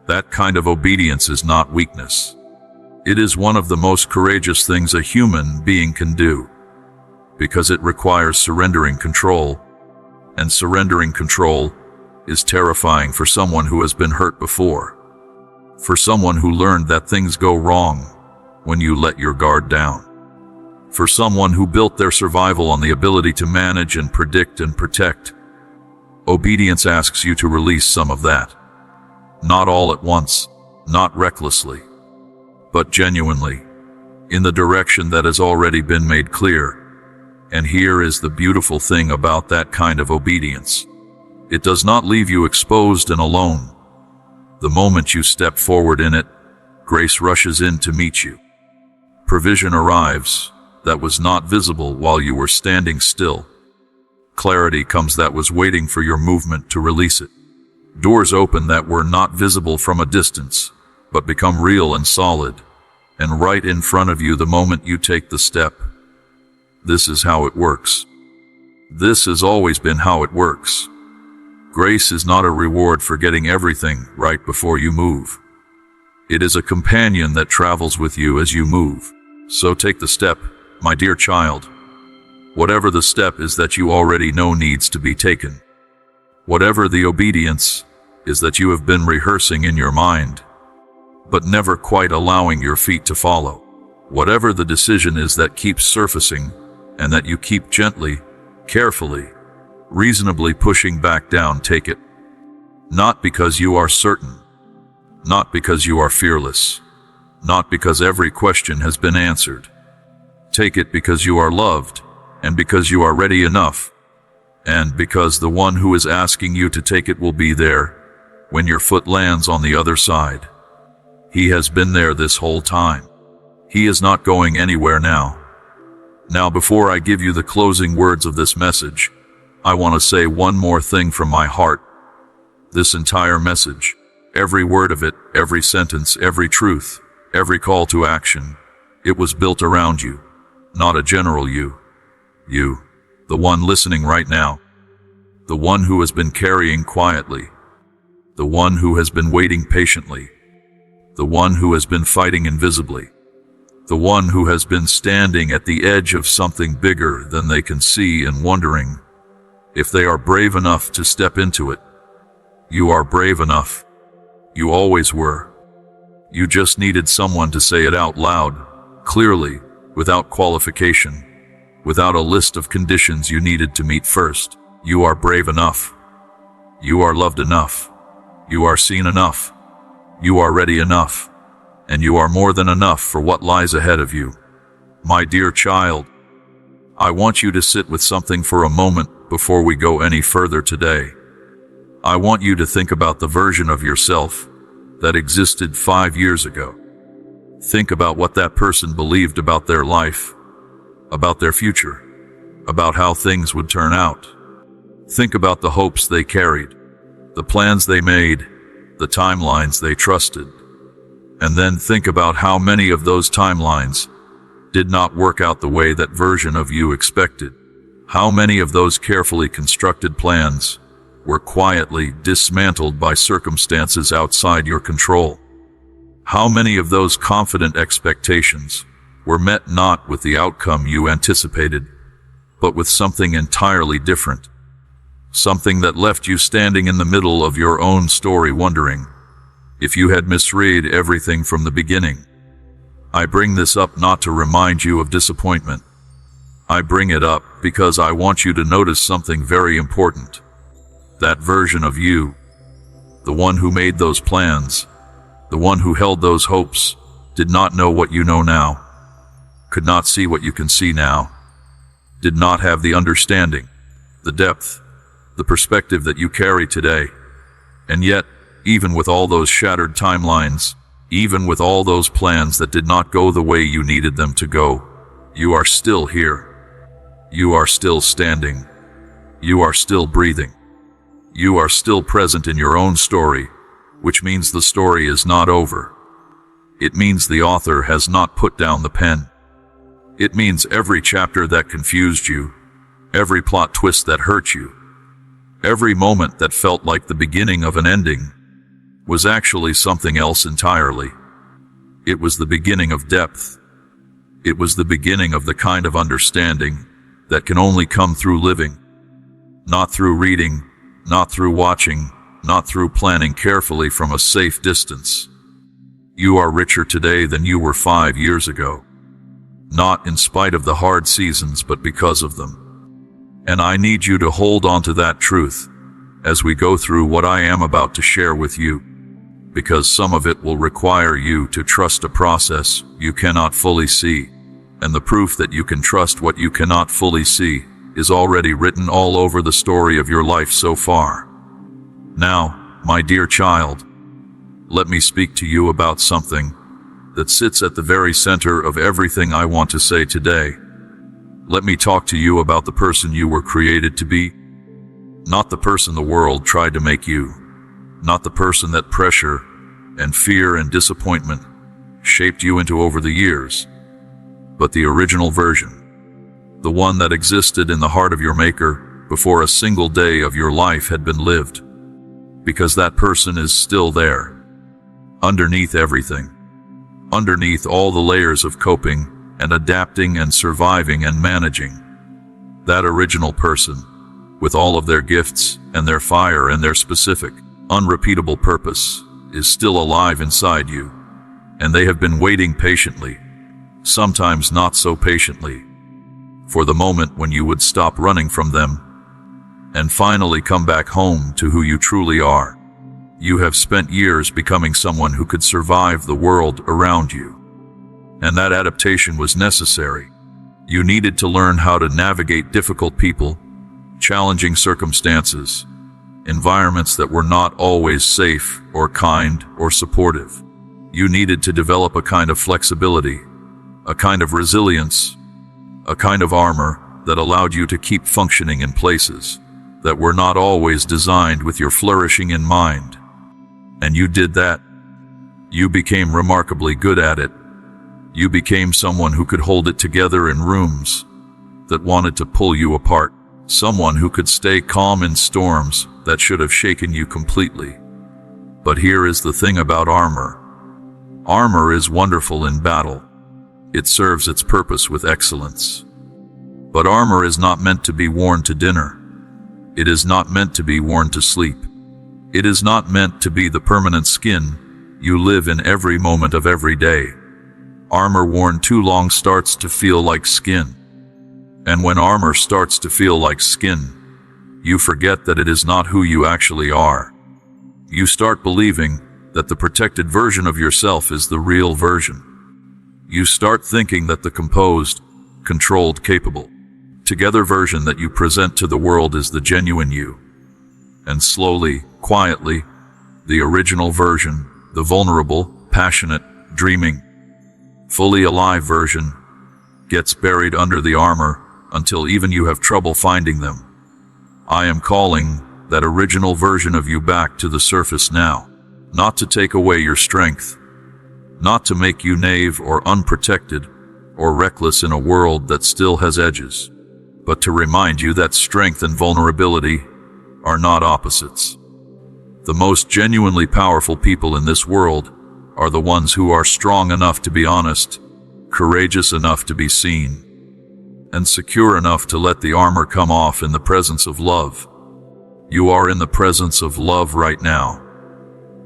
That kind of obedience is not weakness. It is one of the most courageous things a human being can do, because it requires surrendering control, and surrendering control is terrifying for someone who has been hurt before, for someone who learned that things go wrong when you let your guard down, for someone who built their survival on the ability to manage and predict and protect. Obedience asks you to release some of that. Not all at once, not recklessly, but genuinely, in the direction that has already been made clear. And here is the beautiful thing about that kind of obedience. It does not leave you exposed and alone. The moment you step forward in it, grace rushes in to meet you. Provision arrives that was not visible while you were standing still. Clarity comes that was waiting for your movement to release it. Doors open that were not visible from a distance, but become real and solid, and right in front of you the moment you take the step. This is how it works. This has always been how it works. Grace is not a reward for getting everything right before you move. It is a companion that travels with you as you move. So take the step, my dear child. Whatever the step is that you already know needs to be taken. Whatever the obedience is that you have been rehearsing in your mind, but never quite allowing your feet to follow. Whatever the decision is that keeps surfacing and that you keep gently, carefully, reasonably pushing back down, take it. Not because you are certain, not because you are fearless, not because every question has been answered. Take it because you are loved, and because you are ready enough, and because the one who is asking you to take it will be there when your foot lands on the other side. He has been there this whole time. He is not going anywhere now. Now, before I give you the closing words of this message, I want to say one more thing from my heart. This entire message, every word of it, every sentence, every truth, every call to action, it was built around you, not a general you. You, the one listening right now, the one who has been carrying quietly, the one who has been waiting patiently, the one who has been fighting invisibly, the one who has been standing at the edge of something bigger than they can see and wondering if they are brave enough to step into it. You are brave enough. You always were. You just needed someone to say it out loud, clearly, without qualification, without a list of conditions you needed to meet first. You are brave enough. You are loved enough. You are seen enough. You are ready enough. And you are more than enough for what lies ahead of you. My dear child, I want you to sit with something for a moment before we go any further today. I want you to think about the version of yourself that existed 5 years ago. Think about what that person believed about their life, about their future, about how things would turn out. Think about the hopes they carried, the plans they made, the timelines they trusted. And then think about how many of those timelines did not work out the way that version of you expected. How many of those carefully constructed plans were quietly dismantled by circumstances outside your control? How many of those confident expectations were met not with the outcome you anticipated, but with something entirely different? Something that left you standing in the middle of your own story wondering if you had misread everything from the beginning. I bring this up not to remind you of disappointment. I bring it up because I want you to notice something very important. That version of you, the one who made those plans, the one who held those hopes, did not know what you know now, could not see what you can see now, did not have the understanding, the depth, the perspective that you carry today. And yet, even with all those shattered timelines, even with all those plans that did not go the way you needed them to go, you are still here. You are still standing. You are still breathing. You are still present in your own story, which means the story is not over. It means the author has not put down the pen. It means every chapter that confused you, every plot twist that hurt you, every moment that felt like the beginning of an ending, was actually something else entirely. It was the beginning of depth. It was the beginning of the kind of understanding that can only come through living, not through reading, not through watching, not through planning carefully from a safe distance. You are richer today than you were 5 years ago, not in spite of the hard seasons, but because of them. And I need you to hold on to that truth as we go through what I am about to share with you, because some of it will require you to trust a process you cannot fully see, and the proof that you can trust what you cannot fully see is already written all over the story of your life so far. Now, my dear child, let me speak to you about something that sits at the very center of everything I want to say today. Let me talk to you about the person you were created to be, not the person the world tried to make you, not the person that pressure and fear and disappointment shaped you into over the years, but the original version, the one that existed in the heart of your maker before a single day of your life had been lived, because that person is still there, underneath everything, underneath all the layers of coping and adapting and surviving and managing. That original person, with all of their gifts and their fire and their specific, unrepeatable purpose, is still alive inside you, and they have been waiting patiently, sometimes not so patiently, for the moment when you would stop running from them and finally come back home to who you truly are. You have spent years becoming someone who could survive the world around you, and that adaptation was necessary. You needed to learn how to navigate difficult people, challenging circumstances, environments that were not always safe or kind or supportive. You needed to develop a kind of flexibility, a kind of resilience, a kind of armor that allowed you to keep functioning in places that were not always designed with your flourishing in mind. And you did that. You became remarkably good at it. You became someone who could hold it together in rooms that wanted to pull you apart, someone who could stay calm in storms that should have shaken you completely. But here is the thing about armor. Armor is wonderful in battle. It serves its purpose with excellence. But armor is not meant to be worn to dinner. It is not meant to be worn to sleep. It is not meant to be the permanent skin you live in every moment of every day. Armor worn too long starts to feel like skin. And when armor starts to feel like skin, you forget that it is not who you actually are. You start believing that the protected version of yourself is the real version. You start thinking that the composed, controlled, capable, together version that you present to the world is the genuine you. And slowly, quietly, the original version, The vulnerable, passionate, dreaming, fully alive version gets buried under the armor until even you have trouble finding them. I am calling that original version of you back to the surface now, not to take away your strength, not to make you naive or unprotected or reckless in a world that still has edges, but to remind you that strength and vulnerability are not opposites. The most genuinely powerful people in this world are the ones who are strong enough to be honest, courageous enough to be seen, and secure enough to let the armor come off in the presence of love. You are in the presence of love right now.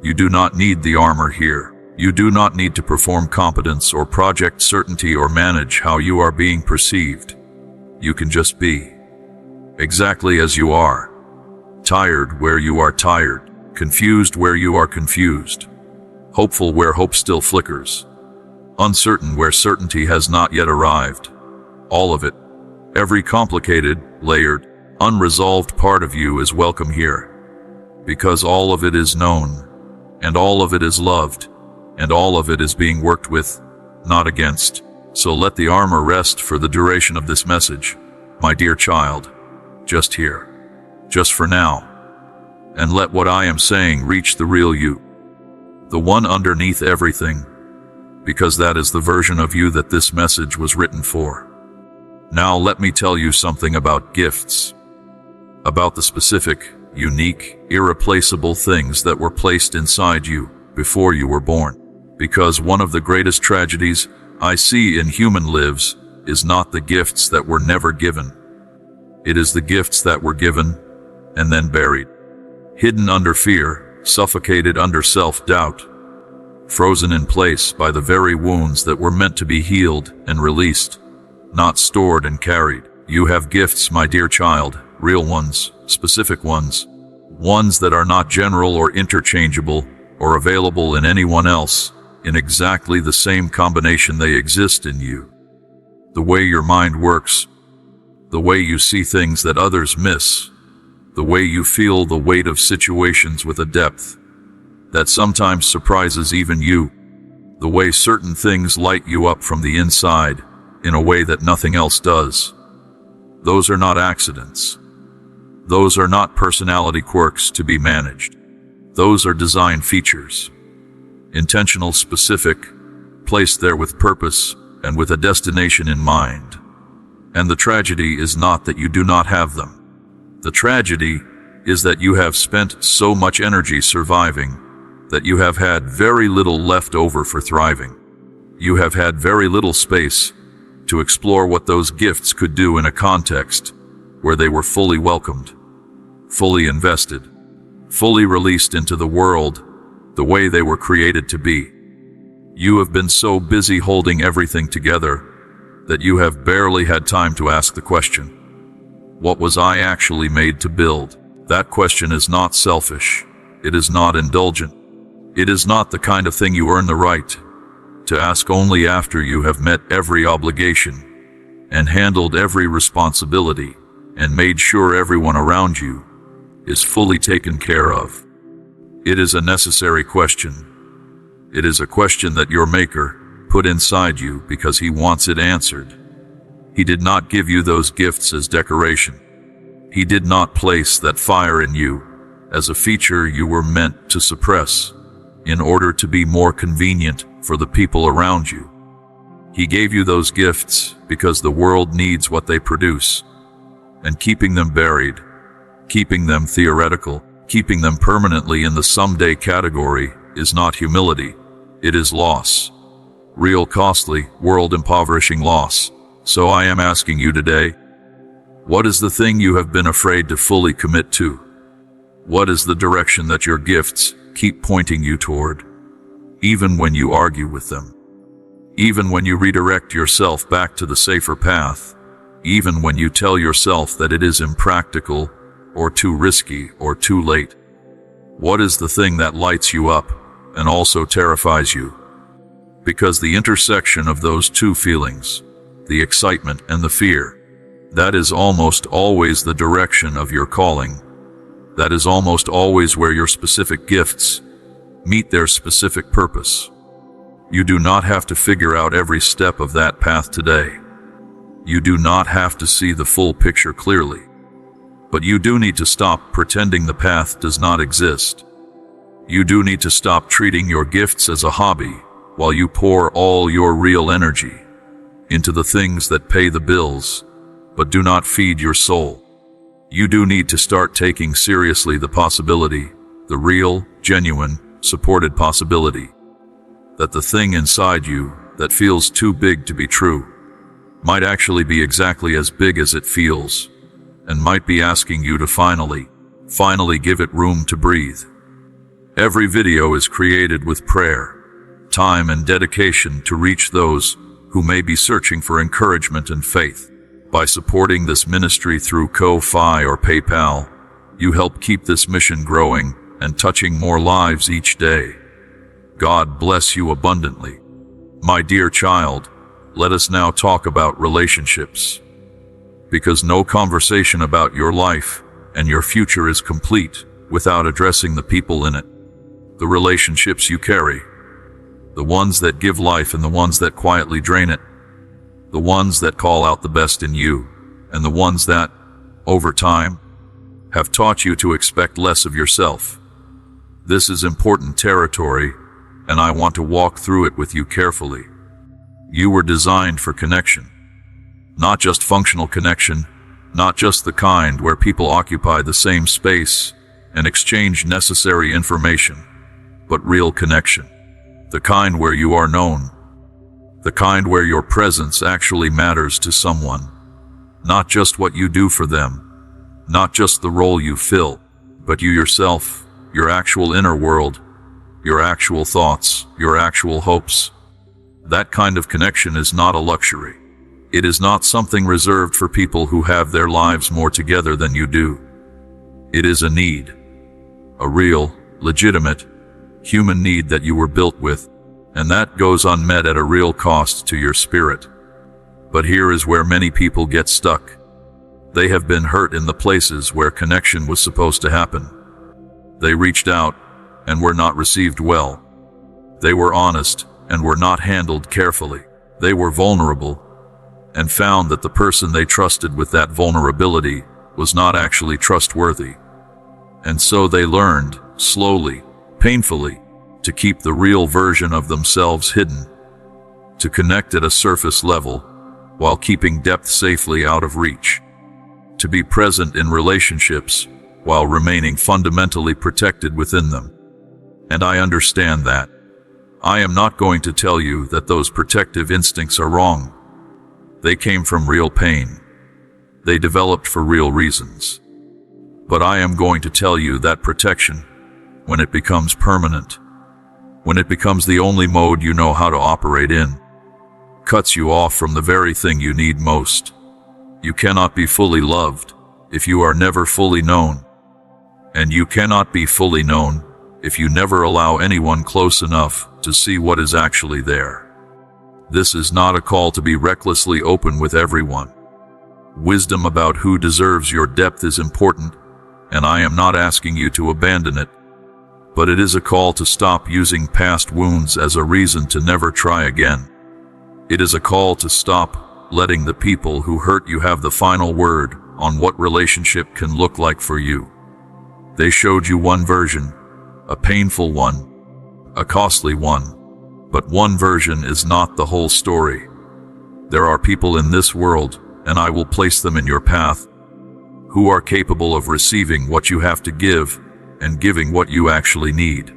You do not need the armor here. You do not need to perform competence or project certainty or manage how you are being perceived. You can just be exactly as you are. Tired where you are tired. Confused where you are confused. Hopeful where hope still flickers. Uncertain where certainty has not yet arrived. All of it, every complicated, layered, unresolved part of you is welcome here. Because all of it is known, and all of it is loved, and all of it is being worked with, not against. So let the armor rest for the duration of this message, my dear child. Just here. Just for now. And let what I am saying reach the real you. The one underneath everything. Because that is the version of you that this message was written for. Now let me tell you something about gifts. About the specific, unique, irreplaceable things that were placed inside you before you were born. Because one of the greatest tragedies I see in human lives is not the gifts that were never given. It is the gifts that were given and then buried. Hidden under fear, suffocated under self-doubt, frozen in place by the very wounds that were meant to be healed and released, not stored and carried. You have gifts, my dear child, real ones, specific ones, ones that are not general or interchangeable or available in anyone else, in exactly the same combination they exist in you. The way your mind works, the way you see things that others miss, the way you feel the weight of situations with a depth that sometimes surprises even you, the way certain things light you up from the inside in a way that nothing else does. Those are not accidents. Those are not personality quirks to be managed. Those are design features. Intentional, specific, placed there with purpose and with a destination in mind. And the tragedy is not that you do not have them. The tragedy is that you have spent so much energy surviving that you have had very little left over for thriving. You have had very little space to explore what those gifts could do in a context where they were fully welcomed, fully invested, fully released into the world the way they were created to be. You have been so busy holding everything together that you have barely had time to ask the question, what was I actually made to build? That question is not selfish. It is not indulgent. It is not the kind of thing you earn the right to ask only after you have met every obligation and handled every responsibility and made sure everyone around you is fully taken care of. It is a necessary question. It is a question that your Maker put inside you because He wants it answered. He did not give you those gifts as decoration. He did not place that fire in you as a feature you were meant to suppress in order to be more convenient for the people around you. He gave you those gifts because the world needs what they produce, and keeping them buried, keeping them theoretical, keeping them permanently in the someday category is not humility, it is loss. Real costly, world-impoverishing loss. So I am asking you today, what is the thing you have been afraid to fully commit to? What is the direction that your gifts keep pointing you toward? Even when you argue with them. Even when you redirect yourself back to the safer path. Even when you tell yourself that it is impractical, or too risky, or too late. What is the thing that lights you up, and also terrifies you? Because the intersection of those two feelings, the excitement and the fear, that is almost always the direction of your calling. That is almost always where your specific gifts meet their specific purpose. You do not have to figure out every step of that path today. You do not have to see the full picture clearly. But you do need to stop pretending the path does not exist. You do need to stop treating your gifts as a hobby while you pour all your real energy into the things that pay the bills, but do not feed your soul. You do need to start taking seriously the possibility, the real, genuine, supported possibility, that the thing inside you that feels too big to be true might actually be exactly as big as it feels, and might be asking you to finally give it room to breathe. Every video is created with prayer, time, and dedication to reach those who may be searching for encouragement and faith. By supporting this ministry through Ko-Fi or PayPal, you help keep this mission growing and touching more lives each day. God bless you abundantly. My dear child, let us now talk about relationships. Because no conversation about your life and your future is complete without addressing the people in it. The relationships you carry. The ones that give life and the ones that quietly drain it. The ones that call out the best in you, and the ones that, over time, have taught you to expect less of yourself. This is important territory, and I want to walk through it with you carefully. You were designed for connection. Not just functional connection, not just the kind where people occupy the same space and exchange necessary information, but real connection. The kind where you are known. The kind where your presence actually matters to someone. Not just what you do for them, not just the role you fill, but you yourself, your actual inner world, your actual thoughts, your actual hopes. That kind of connection is not a luxury. It is not something reserved for people who have their lives more together than you do. It is a need. A real, legitimate, human need that you were built with, and that goes unmet at a real cost to your spirit. But here is where many people get stuck. They have been hurt in the places where connection was supposed to happen. They reached out and were not received well. They were honest and were not handled carefully. They were vulnerable and found that the person they trusted with that vulnerability was not actually trustworthy. And so they learned, slowly, painfully, to keep the real version of themselves hidden, to connect at a surface level while keeping depth safely out of reach, to be present in relationships while remaining fundamentally protected within them. And I understand that. I am not going to tell you that those protective instincts are wrong. They came from real pain. They developed for real reasons. But I am going to tell you that protection, when it becomes permanent, when it becomes the only mode you know how to operate in, cuts you off from the very thing you need most. You cannot be fully loved if you are never fully known. And you cannot be fully known if you never allow anyone close enough to see what is actually there. This is not a call to be recklessly open with everyone. Wisdom about who deserves your depth is important, and I am not asking you to abandon it. But it is a call to stop using past wounds as a reason to never try again. It is a call to stop letting the people who hurt you have the final word on what relationship can look like for you. They showed you one version, a painful one, a costly one, but one version is not the whole story. There are people in this world, and I will place them in your path, who are capable of receiving what you have to give and giving what you actually need.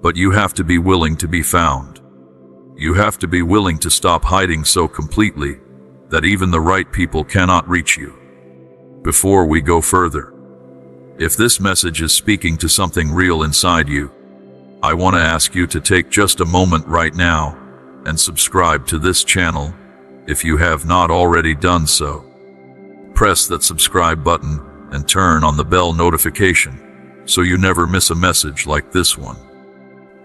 But you have to be willing to be found. You have to be willing to stop hiding so completely that even the right people cannot reach you. Before we go further, if this message is speaking to something real inside you, I want to ask you to take just a moment right now and subscribe to this channel if you have not already done so. Press that subscribe button and turn on the bell notification so you never miss a message like this one.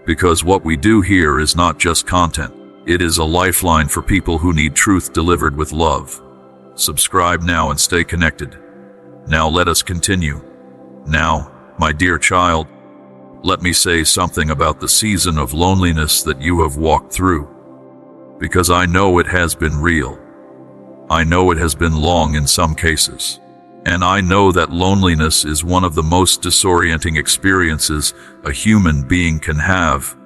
Because what we do here is not just content. It is a lifeline for people who need truth delivered with love. Subscribe now and stay connected. Now let us continue. Now, my dear child, let me say something about the season of loneliness that you have walked through. Because I know it has been real. I know it has been long in some cases. And I know that loneliness is one of the most disorienting experiences a human being can have,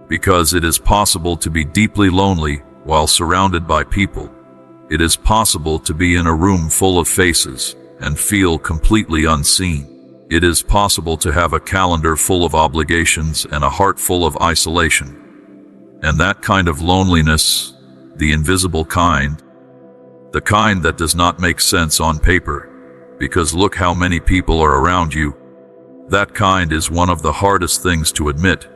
because it is possible to be deeply lonely while surrounded by people. It is possible to be in a room full of faces and feel completely unseen. It is possible to have a calendar full of obligations and a heart full of isolation. And that kind of loneliness, the invisible kind, the kind that does not make sense on paper, because look how many people are around you, that kind is one of the hardest things to admit,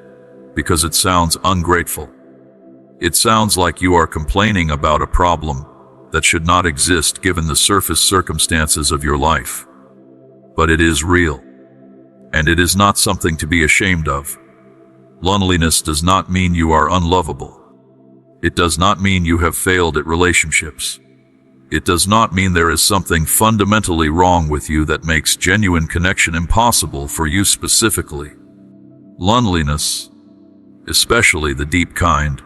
because it sounds ungrateful. It sounds like you are complaining about a problem that should not exist given the surface circumstances of your life. But it is real. And it is not something to be ashamed of. Loneliness does not mean you are unlovable. It does not mean you have failed at relationships. It does not mean there is something fundamentally wrong with you that makes genuine connection impossible for you specifically. Loneliness, especially the deep kind,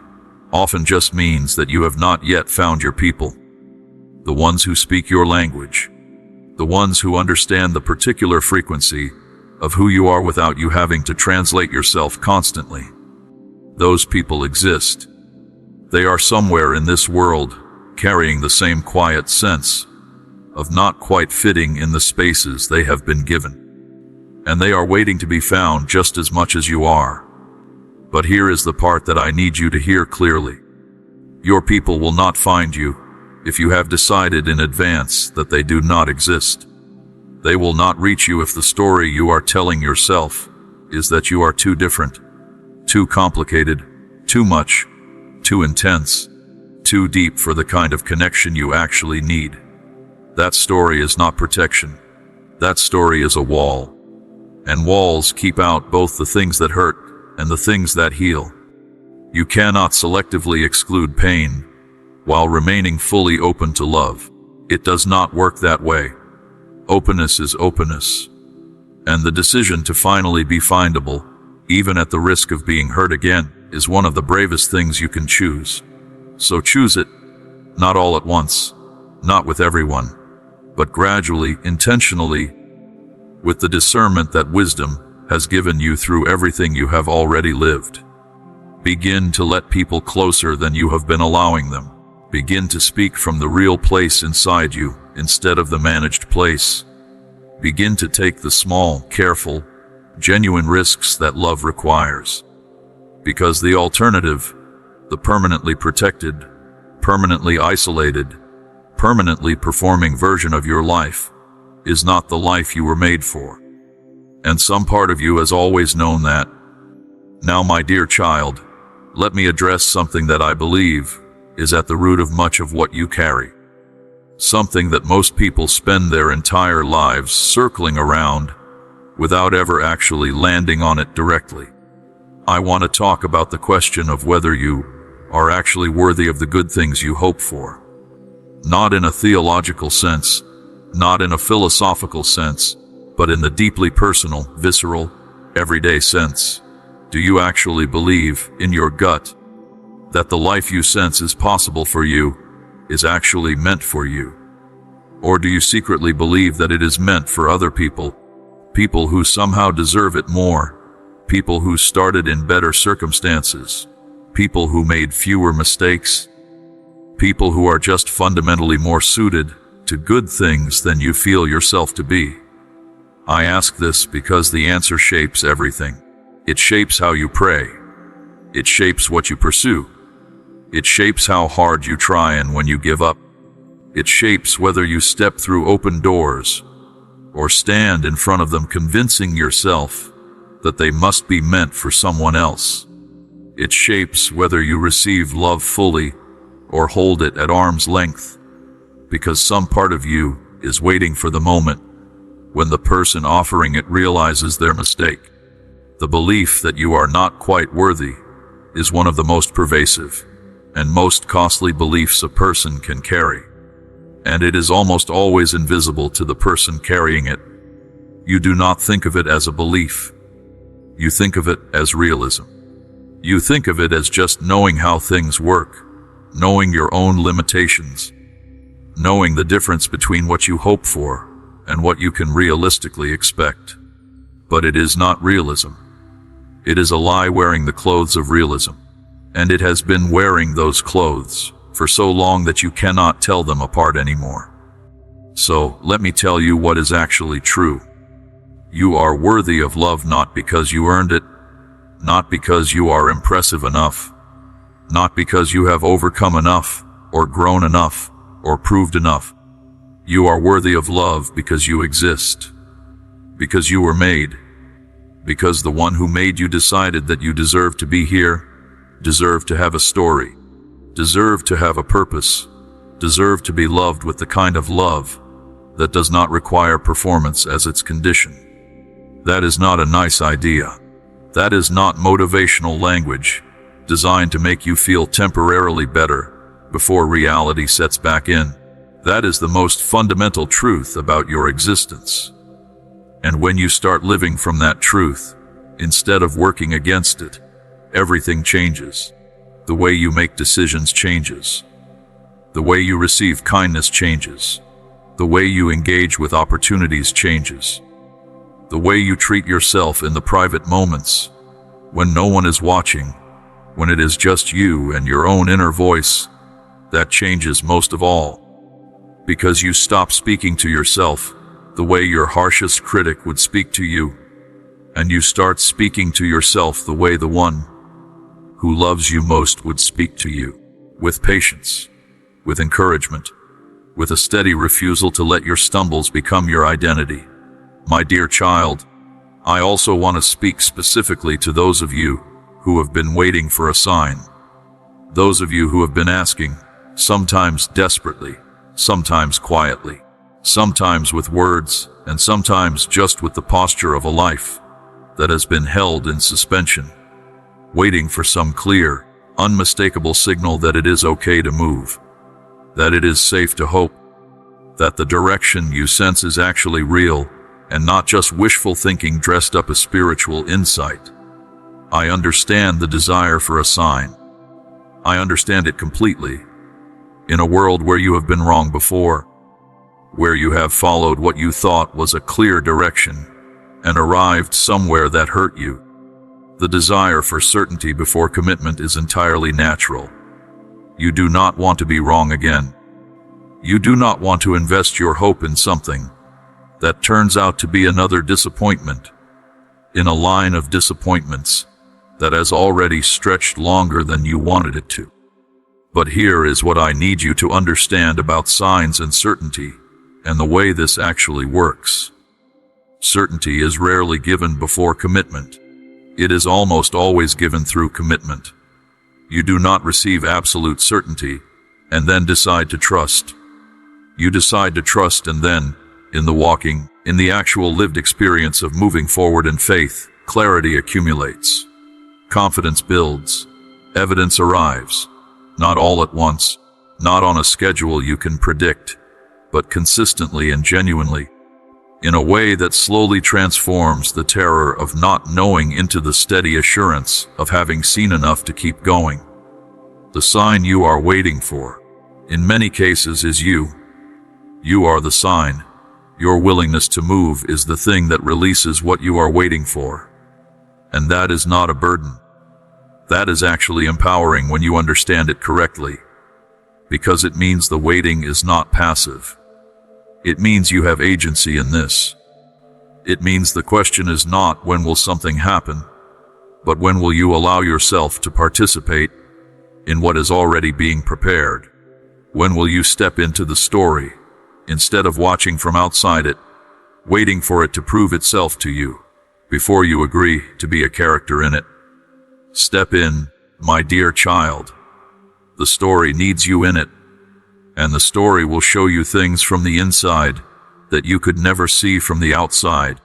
often just means that you have not yet found your people. The ones who speak your language. The ones who understand the particular frequency of who you are without you having to translate yourself constantly. Those people exist. They are somewhere in this world, carrying the same quiet sense of not quite fitting in the spaces they have been given. And they are waiting to be found just as much as you are. But here is the part that I need you to hear clearly. Your people will not find you if you have decided in advance that they do not exist. They will not reach you if the story you are telling yourself is that you are too different, too complicated, too much, too intense, too deep for the kind of connection you actually need. That story is not protection. That story is a wall. And walls keep out both the things that hurt and the things that heal. You cannot selectively exclude pain while remaining fully open to love. It does not work that way. Openness is openness. And the decision to finally be findable, even at the risk of being hurt again, is one of the bravest things you can choose. So choose it, not all at once, not with everyone, but gradually, intentionally, with the discernment that wisdom has given you through everything you have already lived. Begin to let people closer than you have been allowing them. Begin to speak from the real place inside you instead of the managed place. Begin to take the small, careful, genuine risks that love requires. Because the alternative, the permanently protected, permanently isolated, permanently performing version of your life, is not the life you were made for. And some part of you has always known that. Now, my dear child, let me address something that I believe is at the root of much of what you carry. Something that most people spend their entire lives circling around without ever actually landing on it directly. I want to talk about the question of whether you are actually worthy of the good things you hope for. Not in a theological sense, not in a philosophical sense, but in the deeply personal, visceral, everyday sense. Do you actually believe, in your gut, that the life you sense is possible for you is actually meant for you? Or do you secretly believe that it is meant for other people, people who somehow deserve it more, people who started in better circumstances, people who made fewer mistakes, people who are just fundamentally more suited to good things than you feel yourself to be? I ask this because the answer shapes everything. It shapes how you pray. It shapes what you pursue. It shapes how hard you try and when you give up. It shapes whether you step through open doors or stand in front of them convincing yourself that they must be meant for someone else. It shapes whether you receive love fully or hold it at arm's length, because some part of you is waiting for the moment when the person offering it realizes their mistake. The belief that you are not quite worthy is one of the most pervasive and most costly beliefs a person can carry. And it is almost always invisible to the person carrying it. You do not think of it as a belief. You think of it as realism. You think of it as just knowing how things work, knowing your own limitations, knowing the difference between what you hope for and what you can realistically expect. But it is not realism. It is a lie wearing the clothes of realism, and it has been wearing those clothes for so long that you cannot tell them apart anymore. So, let me tell you what is actually true. You are worthy of love not because you earned it, not because you are impressive enough, not because you have overcome enough, or grown enough, or proved enough. You are worthy of love because you exist, because you were made, because the one who made you decided that you deserve to be here, deserve to have a story, deserve to have a purpose, deserve to be loved with the kind of love that does not require performance as its condition. That is not a nice idea. That is not motivational language designed to make you feel temporarily better before reality sets back in. That is the most fundamental truth about your existence. And when you start living from that truth, instead of working against it, everything changes. The way you make decisions changes. The way you receive kindness changes. The way you engage with opportunities changes. The way you treat yourself in the private moments, when no one is watching, when it is just you and your own inner voice, that changes most of all. Because you stop speaking to yourself the way your harshest critic would speak to you, and you start speaking to yourself the way the one who loves you most would speak to you, with patience, with encouragement, with a steady refusal to let your stumbles become your identity. My dear child, I also want to speak specifically to those of you who have been waiting for a sign. Those of you who have been asking, sometimes desperately, sometimes quietly, sometimes with words, and sometimes just with the posture of a life that has been held in suspension, waiting for some clear, unmistakable signal that it is okay to move, that it is safe to hope, that the direction you sense is actually real and not just wishful thinking dressed up as spiritual insight. I understand the desire for a sign. I understand it completely. In a world where you have been wrong before, where you have followed what you thought was a clear direction and arrived somewhere that hurt you, the desire for certainty before commitment is entirely natural. You do not want to be wrong again. You do not want to invest your hope in something that turns out to be another disappointment, in a line of disappointments that has already stretched longer than you wanted it to. But here is what I need you to understand about signs and certainty, and the way this actually works. Certainty is rarely given before commitment. It is almost always given through commitment. You do not receive absolute certainty and then decide to trust. You decide to trust, and then, in the walking, in the actual lived experience of moving forward in faith, clarity accumulates. Confidence builds. Evidence arrives. Not all at once, not on a schedule you can predict, but consistently and genuinely, in a way that slowly transforms the terror of not knowing into the steady assurance of having seen enough to keep going. The sign you are waiting for, in many cases, is you. You are the sign. Your willingness to move is the thing that releases what you are waiting for. And that is not a burden. That is actually empowering when you understand it correctly, because it means the waiting is not passive. It means you have agency in this. It means the question is not when will something happen, but when will you allow yourself to participate in what is already being prepared? When will you step into the story, instead of watching from outside it, waiting for it to prove itself to you, before you agree to be a character in it? Step in, my dear child. The story needs you in it, and the story will show you things from the inside that you could never see from the outside,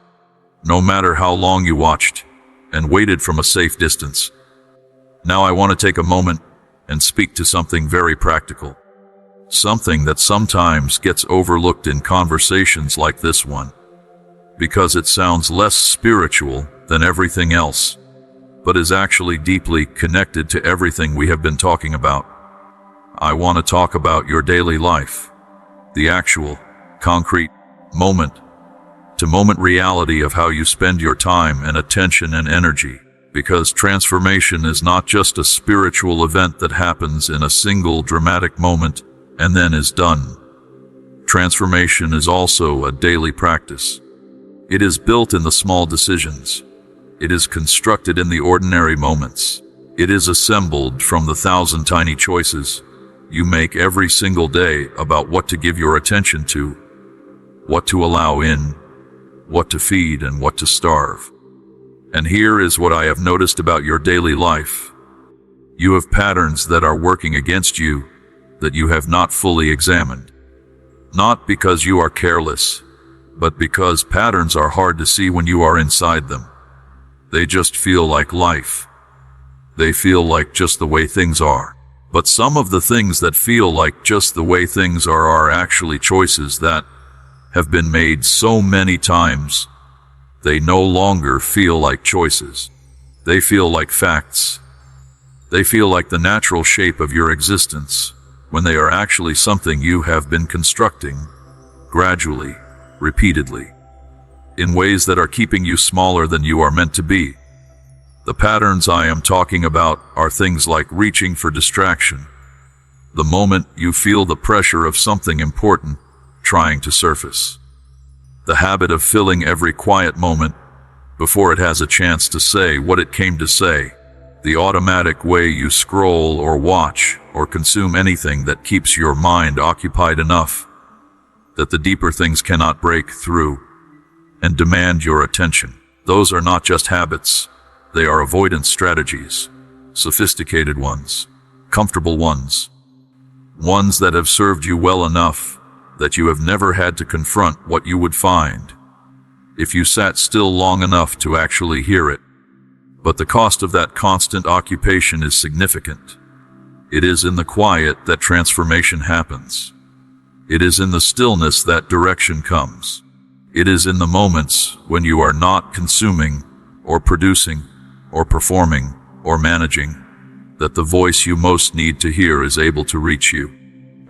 no matter how long you watched and waited from a safe distance. Now I want to take a moment and speak to something very practical, something that sometimes gets overlooked in conversations like this one, because it sounds less spiritual than everything else, but is actually deeply connected to everything we have been talking about. I want to talk about your daily life, the actual, concrete, moment-to-moment reality of how you spend your time and attention and energy. Because transformation is not just a spiritual event that happens in a single dramatic moment and then is done. Transformation is also a daily practice. It is built in the small decisions. It is constructed in the ordinary moments. It is assembled from the 1,000 tiny choices you make every single day about what to give your attention to, what to allow in, what to feed, and what to starve. And here is what I have noticed about your daily life. You have patterns that are working against you that you have not fully examined. Not because you are careless, but because patterns are hard to see when you are inside them. They just feel like life. They feel like just the way things are. But some of the things that feel like just the way things are actually choices that have been made so many times they no longer feel like choices. They feel like facts. They feel like the natural shape of your existence, when they are actually something you have been constructing, gradually, repeatedly, in ways that are keeping you smaller than you are meant to be. The patterns I am talking about are things like reaching for distraction. The moment you feel the pressure of something important trying to surface. The habit of filling every quiet moment before it has a chance to say what it came to say. The automatic way you scroll or watch or consume anything that keeps your mind occupied enough that the deeper things cannot break through and demand your attention. Those are not just habits. They are avoidance strategies, sophisticated ones, comfortable ones, ones that have served you well enough that you have never had to confront what you would find if you sat still long enough to actually hear it. But the cost of that constant occupation is significant. It is in the quiet that transformation happens. It is in the stillness that direction comes. It is in the moments when you are not consuming or producing or performing or managing that the voice you most need to hear is able to reach you.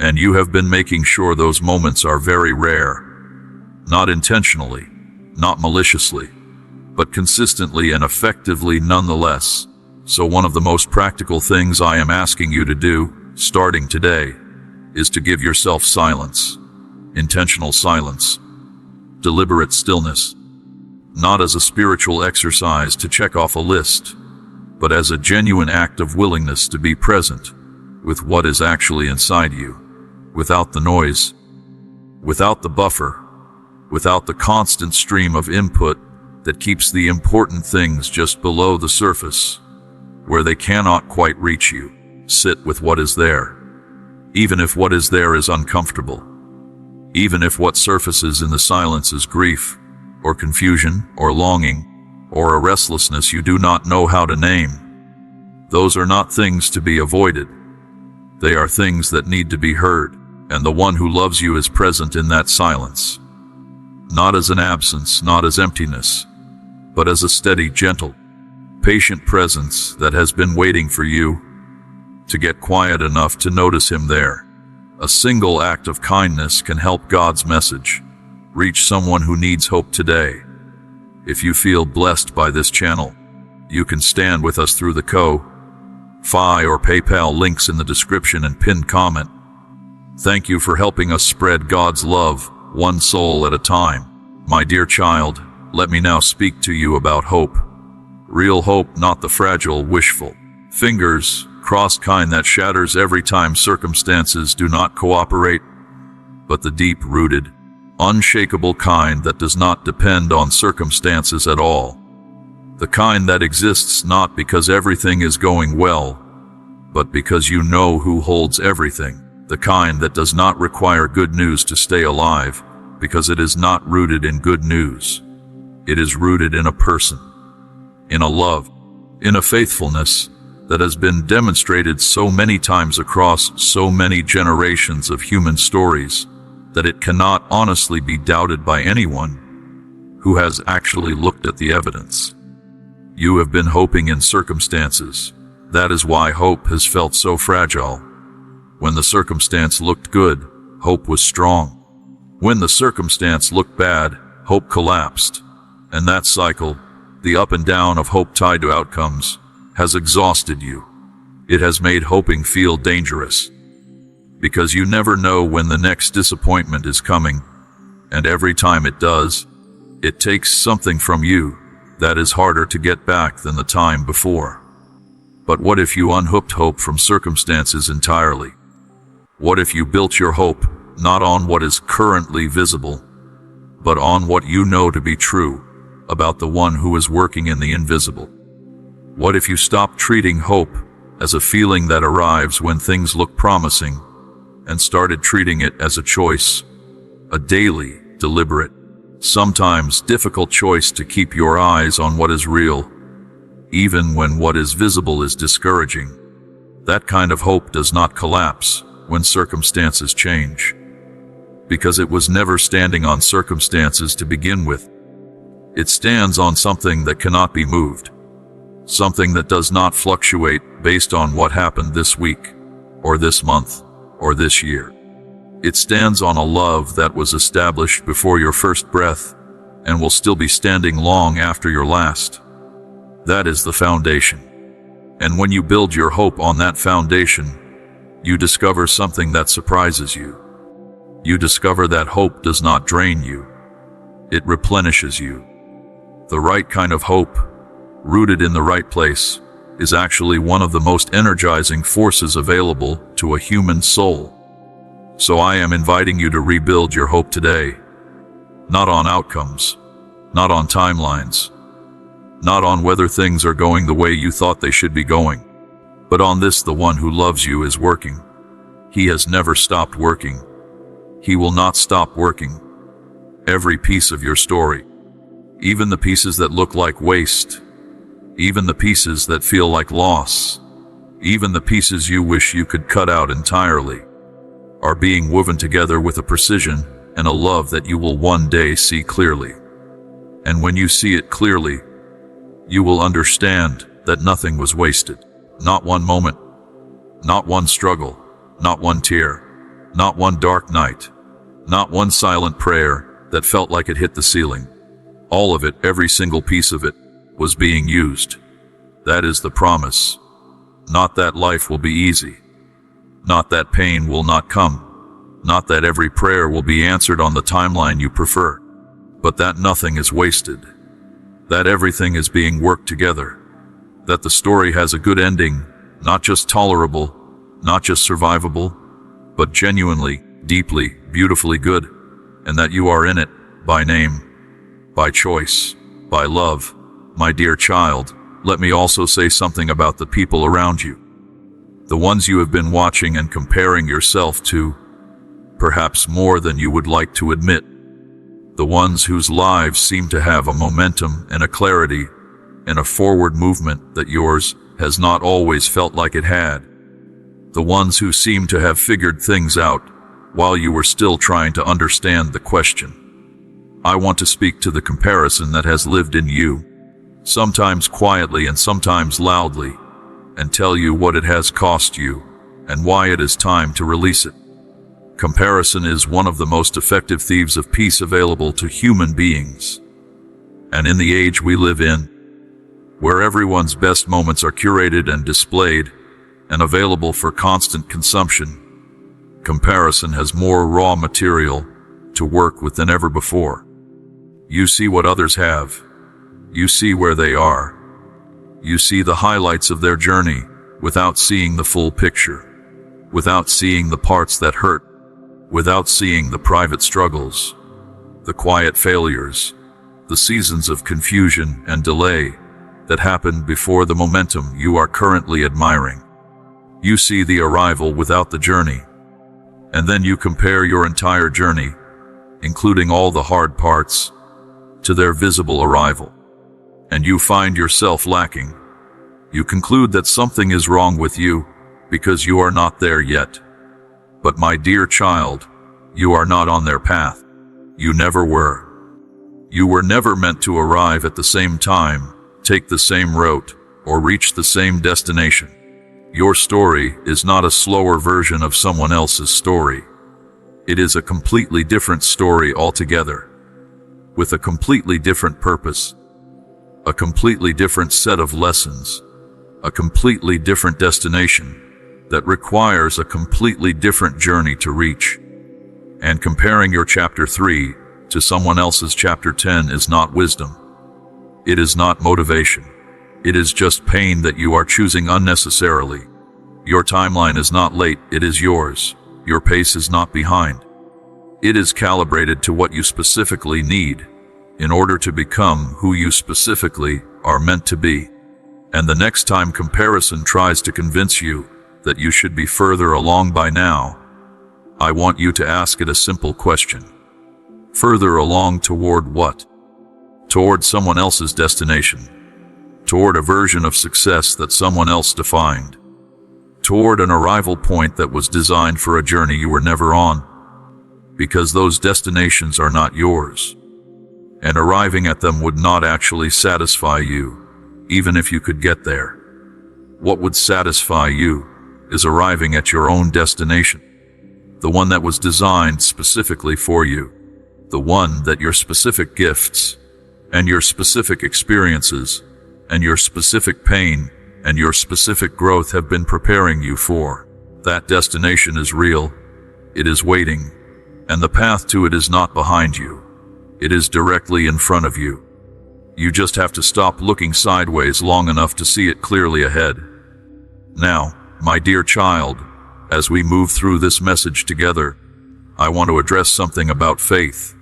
And you have been making sure those moments are very rare. Not intentionally, not maliciously, but consistently and effectively nonetheless. So one of the most practical things I am asking you to do, starting today, is to give yourself silence. Intentional silence. Deliberate stillness. Not as a spiritual exercise to check off a list, but as a genuine act of willingness to be present with what is actually inside you. Without the noise, without the buffer, without the constant stream of input that keeps the important things just below the surface, where they cannot quite reach you. Sit with what is there, even if what is there is uncomfortable, even if what surfaces in the silence is grief, or confusion, or longing, or a restlessness you do not know how to name. Those are not things to be avoided. They are things that need to be heard. And the one who loves you is present in that silence. Not as an absence, not as emptiness, but as a steady, gentle, patient presence that has been waiting for you to get quiet enough to notice him there. A single act of kindness can help God's message reach someone who needs hope today. If you feel blessed by this channel, you can stand with us through the Ko-Fi or PayPal links in the description and pinned comment. Thank you for helping us spread God's love, one soul at a time. My dear child, let me now speak to you about hope. Real hope, not the fragile, wishful, fingers crossed kind that shatters every time circumstances do not cooperate, but the deep-rooted, unshakable kind that does not depend on circumstances at all. The kind that exists not because everything is going well, but because you know who holds everything. The kind that does not require good news to stay alive, because it is not rooted in good news. It is rooted in a person, in a love, in a faithfulness that has been demonstrated so many times across so many generations of human stories that it cannot honestly be doubted by anyone who has actually looked at the evidence. You have been hoping in circumstances. That is why hope has felt so fragile. When the circumstance looked good, hope was strong. When the circumstance looked bad, hope collapsed. And that cycle, the up and down of hope tied to outcomes, has exhausted you. It has made hoping feel dangerous. Because you never know when the next disappointment is coming, and every time it does, it takes something from you that is harder to get back than the time before. But what if you unhooked hope from circumstances entirely? What if you built your hope not on what is currently visible, but on what you know to be true about the one who is working in the invisible? What if you stopped treating hope as a feeling that arrives when things look promising and started treating it as a choice, a daily, deliberate, sometimes difficult choice to keep your eyes on what is real, even when what is visible is discouraging? That kind of hope does not collapse when circumstances change, because it was never standing on circumstances to begin with. It stands on something that cannot be moved, something that does not fluctuate based on what happened this week, or this month, or this year. It stands on a love that was established before your first breath and will still be standing long after your last. That is the foundation. And when you build your hope on that foundation, you discover something that surprises you. You discover that hope does not drain you. It replenishes you. The right kind of hope, rooted in the right place, is actually one of the most energizing forces available to a human soul. So I am inviting you to rebuild your hope today, not on outcomes, not on timelines, not on whether things are going the way you thought they should be going, but on this: the one who loves you is working. He has never stopped working. He will not stop working. Every piece of your story, even the pieces that look like waste, even the pieces that feel like loss, even the pieces you wish you could cut out entirely, are being woven together with a precision and a love that you will one day see clearly. And when you see it clearly, you will understand that nothing was wasted. Not one moment, not one struggle, not one tear, not one dark night, not one silent prayer that felt like it hit the ceiling. All of it, every single piece of it, was being used. That is the promise. Not that life will be easy. Not that pain will not come. Not that every prayer will be answered on the timeline you prefer. But that nothing is wasted. That everything is being worked together. That the story has a good ending, not just tolerable, not just survivable, but genuinely, deeply, beautifully good, and that you are in it, by name, by choice, by love. My dear child, let me also say something about the people around you. The ones you have been watching and comparing yourself to, perhaps more than you would like to admit. The ones whose lives seem to have a momentum and a clarity and a forward movement that yours has not always felt like it had. The ones who seem to have figured things out while you were still trying to understand the question. I want to speak to the comparison that has lived in you, sometimes quietly and sometimes loudly, and tell you what it has cost you and why it is time to release it. Comparison is one of the most effective thieves of peace available to human beings. And in the age we live in, where everyone's best moments are curated and displayed and available for constant consumption, comparison has more raw material to work with than ever before. You see what others have. You see where they are. You see the highlights of their journey without seeing the full picture, without seeing the parts that hurt, without seeing the private struggles, the quiet failures, the seasons of confusion and delay that happened before the momentum you are currently admiring. You see the arrival without the journey, and then you compare your entire journey, including all the hard parts, to their visible arrival. And you find yourself lacking. You conclude that something is wrong with you because you are not there yet. But my dear child, you are not on their path. You never were. You were never meant to arrive at the same time, take the same route, or reach the same destination. Your story is not a slower version of someone else's story. It is a completely different story altogether, with a completely different purpose, a completely different set of lessons, a completely different destination that requires a completely different journey to reach. And comparing your chapter 3 to someone else's chapter 10 is not wisdom. It is not motivation. It is just pain that you are choosing unnecessarily. Your timeline is not late, it is yours. Your pace is not behind. It is calibrated to what you specifically need in order to become who you specifically are meant to be. And the next time comparison tries to convince you that you should be further along by now, I want you to ask it a simple question. Further along toward what? Toward someone else's destination. Toward a version of success that someone else defined. Toward an arrival point that was designed for a journey you were never on. Because those destinations are not yours. And arriving at them would not actually satisfy you, even if you could get there. What would satisfy you is arriving at your own destination. The one that was designed specifically for you. The one that your specific gifts, and your specific experiences, and your specific pain, and your specific growth have been preparing you for. That destination is real. It is waiting. And the path to it is not behind you. It is directly in front of you. You just have to stop looking sideways long enough to see it clearly ahead. Now, my dear child, as we move through this message together, I want to address something about faith.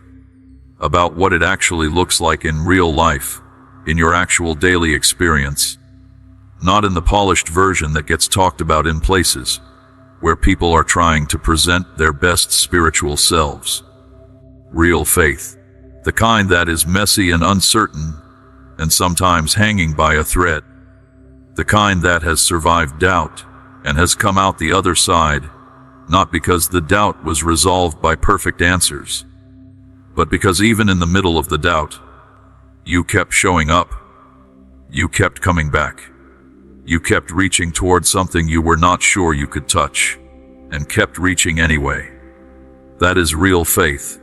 About what it actually looks like in real life, in your actual daily experience. Not in the polished version that gets talked about in places where people are trying to present their best spiritual selves. Real faith. The kind that is messy and uncertain, and sometimes hanging by a thread. The kind that has survived doubt and has come out the other side, not because the doubt was resolved by perfect answers, but because even in the middle of the doubt, you kept showing up. You kept coming back. You kept reaching toward something you were not sure you could touch, and kept reaching anyway. That is real faith,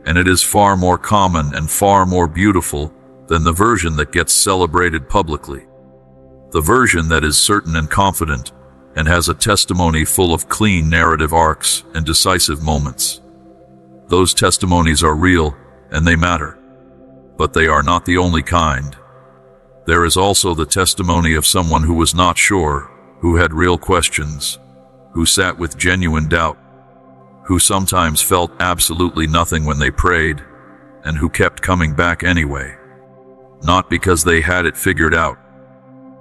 and it is far more common and far more beautiful than the version that gets celebrated publicly. The version that is certain and confident, and has a testimony full of clean narrative arcs and decisive moments. Those testimonies are real, and they matter. But they are not the only kind. There is also the testimony of someone who was not sure, who had real questions, who sat with genuine doubt, who sometimes felt absolutely nothing when they prayed, and who kept coming back anyway. Not because they had it figured out,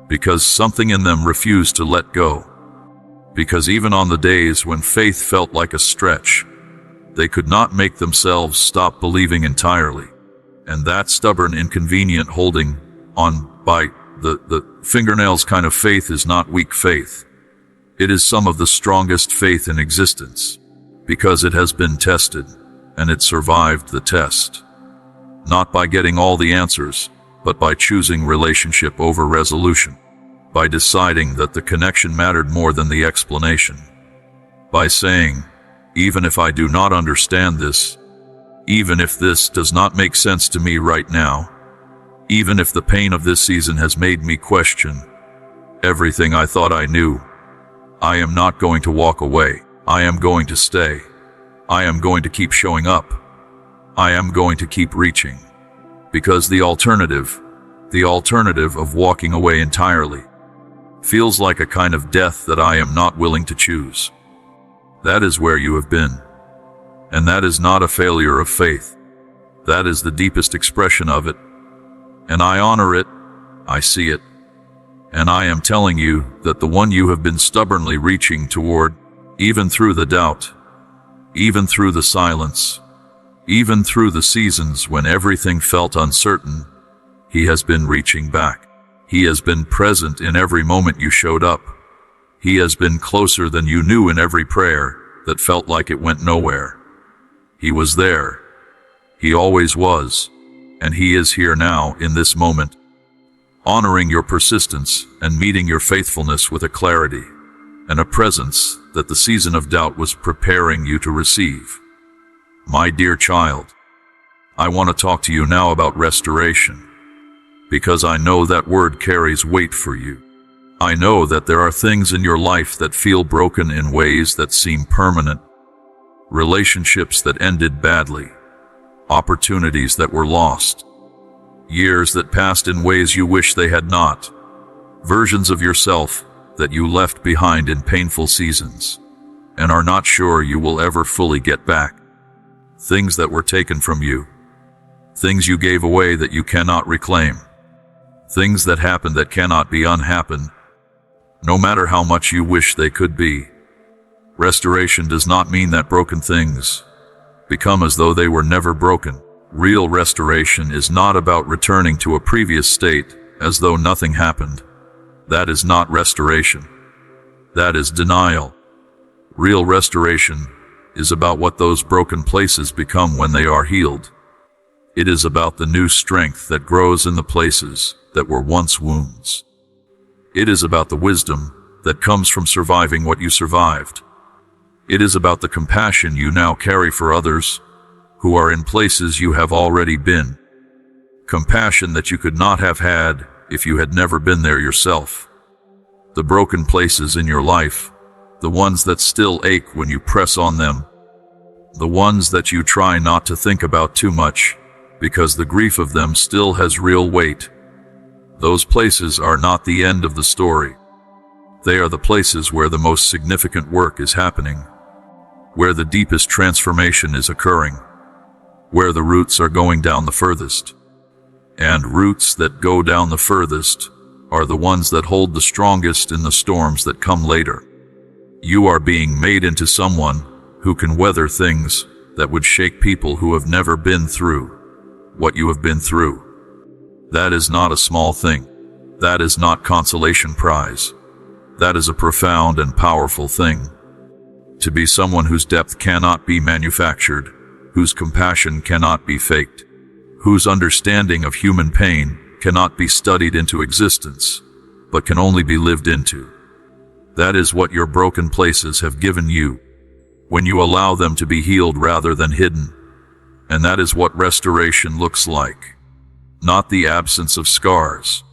because something in them refused to let go. Because even on the days when faith felt like a stretch, they could not make themselves stop believing entirely. And that stubborn, inconvenient holding on by the fingernails kind of faith is not weak faith. It is some of the strongest faith in existence, because it has been tested, and it survived the test. Not by getting all the answers, but by choosing relationship over resolution. By deciding that the connection mattered more than the explanation. By saying, even if I do not understand this, even if this does not make sense to me right now, even if the pain of this season has made me question everything I thought I knew, I am not going to walk away. I am going to stay. I am going to keep showing up. I am going to keep reaching. Because the alternative of walking away entirely, feels like a kind of death that I am not willing to choose. That is where you have been. And that is not a failure of faith. That is the deepest expression of it. And I honor it, I see it. And I am telling you that the one you have been stubbornly reaching toward, even through the doubt, even through the silence, even through the seasons when everything felt uncertain, he has been reaching back. He has been present in every moment you showed up. He has been closer than you knew in every prayer that felt like it went nowhere. He was there. He always was. And he is here now in this moment. honoring your persistence and meeting your faithfulness with a clarity and a presence that the season of doubt was preparing you to receive. My dear child, I want to talk to you now about restoration, because I know that word carries weight for you. I know that there are things in your life that feel broken in ways that seem permanent, relationships that ended badly, opportunities that were lost, years that passed in ways you wish they had not, versions of yourself that you left behind in painful seasons and are not sure you will ever fully get back, things that were taken from you, things you gave away that you cannot reclaim, things that happened that cannot be unhappened, no matter how much you wish they could be. Restoration does not mean that broken things become as though they were never broken. Real restoration is not about returning to a previous state as though nothing happened. That is not restoration. That is denial. Real restoration is about what those broken places become when they are healed. It is about the new strength that grows in the places that were once wounds. It is about the wisdom that comes from surviving what you survived. It is about the compassion you now carry for others who are in places you have already been. Compassion that you could not have had if you had never been there yourself. The broken places in your life, the ones that still ache when you press on them, the ones that you try not to think about too much because the grief of them still has real weight. Those places are not the end of the story. They are the places where the most significant work is happening, where the deepest transformation is occurring, where the roots are going down the furthest. And roots that go down the furthest are the ones that hold the strongest in the storms that come later. You are being made into someone who can weather things that would shake people who have never been through what you have been through. That is not a small thing. That is not consolation prize. That is a profound and powerful thing. To be someone whose depth cannot be manufactured, whose compassion cannot be faked, whose understanding of human pain cannot be studied into existence, but can only be lived into. That is what your broken places have given you, when you allow them to be healed rather than hidden. And that is what restoration looks like. Not the absence of scars,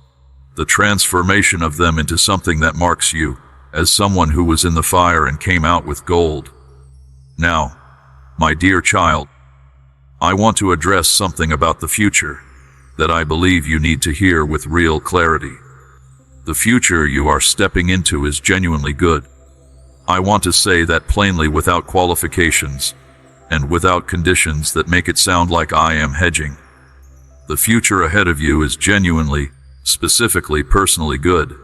the transformation of them into something that marks you as someone who was in the fire and came out with gold. Now, my dear child, I want to address something about the future that I believe you need to hear with real clarity. The future you are stepping into is genuinely good. I want to say that plainly, without qualifications and without conditions that make it sound like I am hedging. The future ahead of you is genuinely, specifically, personally good.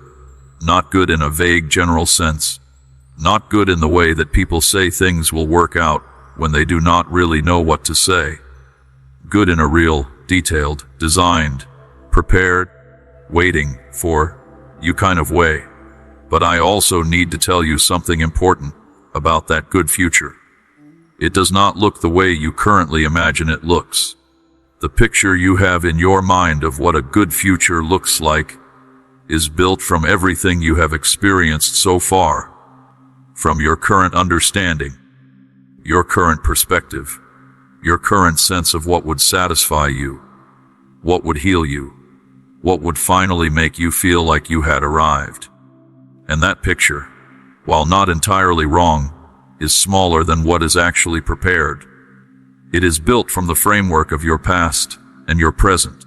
Not good in a vague general sense. Not good in the way that people say things will work out when they do not really know what to say. Good in a real, detailed, designed, prepared, waiting for you kind of way. But I also need to tell you something important about that good future. It does not look the way you currently imagine it looks. The picture you have in your mind of what a good future looks like is built from everything you have experienced so far, from your current understanding, your current perspective, your current sense of what would satisfy you, what would heal you, what would finally make you feel like you had arrived. And that picture, while not entirely wrong, is smaller than what is actually prepared. It is built from the framework of your past and your present.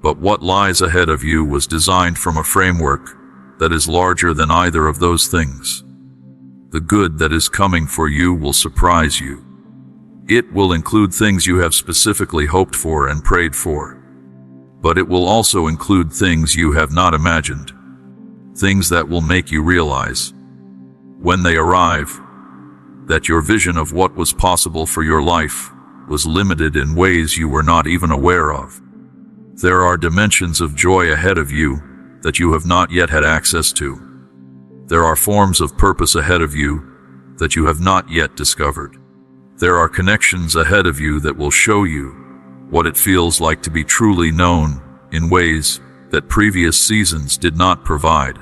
But what lies ahead of you was designed from a framework that is larger than either of those things. The good that is coming for you will surprise you. It will include things you have specifically hoped for and prayed for. But it will also include things you have not imagined. Things that will make you realize, when they arrive, that your vision of what was possible for your life was limited in ways you were not even aware of. There are dimensions of joy ahead of you that you have not yet had access to. There are forms of purpose ahead of you that you have not yet discovered. There are connections ahead of you that will show you what it feels like to be truly known in ways that previous seasons did not provide.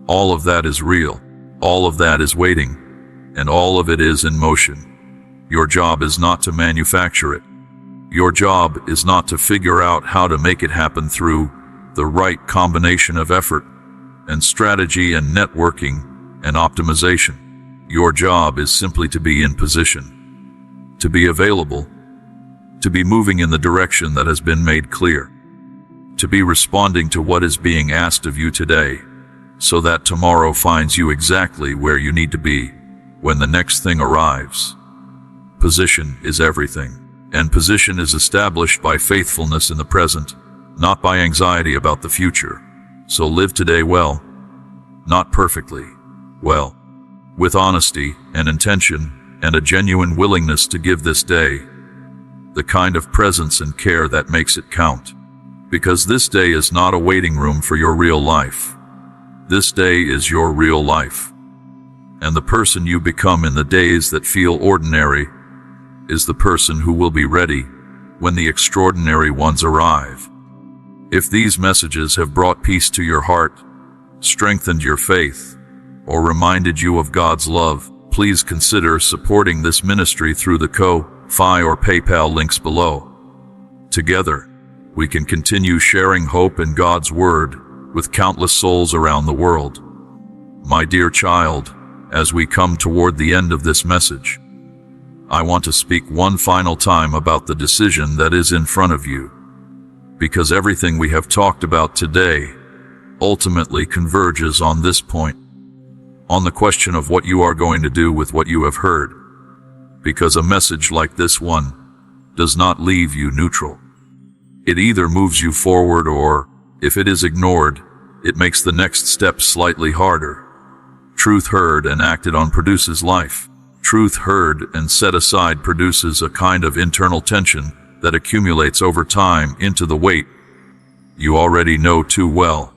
All of that is real. All of that is waiting. And all of it is in motion. Your job is not to manufacture it. Your job is not to figure out how to make it happen through the right combination of effort and strategy and networking and optimization. Your job is simply to be in position, to be available, to be moving in the direction that has been made clear, to be responding to what is being asked of you today, so that tomorrow finds you exactly where you need to be when the next thing arrives. Position is everything, and position is established by faithfulness in the present, not by anxiety about the future. So live today well, not perfectly, well, with honesty and intention and a genuine willingness to give this day the kind of presence and care that makes it count. Because this day is not a waiting room for your real life. This day is your real life. And the person you become in the days that feel ordinary is the person who will be ready when the extraordinary ones arrive. If these messages have brought peace to your heart, strengthened your faith, or reminded you of God's love, please consider supporting this ministry through the Ko-Fi or PayPal links below. Together, we can continue sharing hope in God's Word with countless souls around the world. My dear child, as we come toward the end of this message, I want to speak one final time about the decision that is in front of you, because everything we have talked about today ultimately converges on this point, on the question of what you are going to do with what you have heard, because a message like this one does not leave you neutral. It either moves you forward or, if it is ignored, it makes the next step slightly harder. Truth heard and acted on produces life. Truth heard and set aside produces a kind of internal tension that accumulates over time into the weight you already know too well.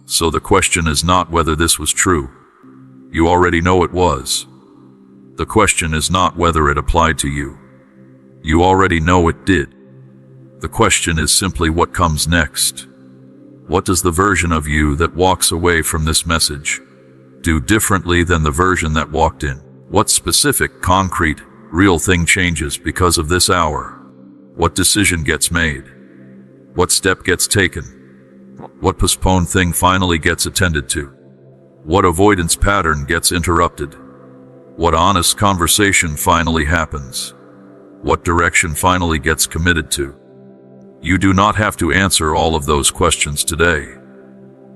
So the question is not whether this was true. You already know it was. The question is not whether it applied to you. You already know it did. The question is simply what comes next. What does the version of you that walks away from this message do differently than the version that walked in? What specific, concrete, real thing changes because of this hour? What decision gets made? What step gets taken? What postponed thing finally gets attended to? What avoidance pattern gets interrupted? What honest conversation finally happens? What direction finally gets committed to? You do not have to answer all of those questions today,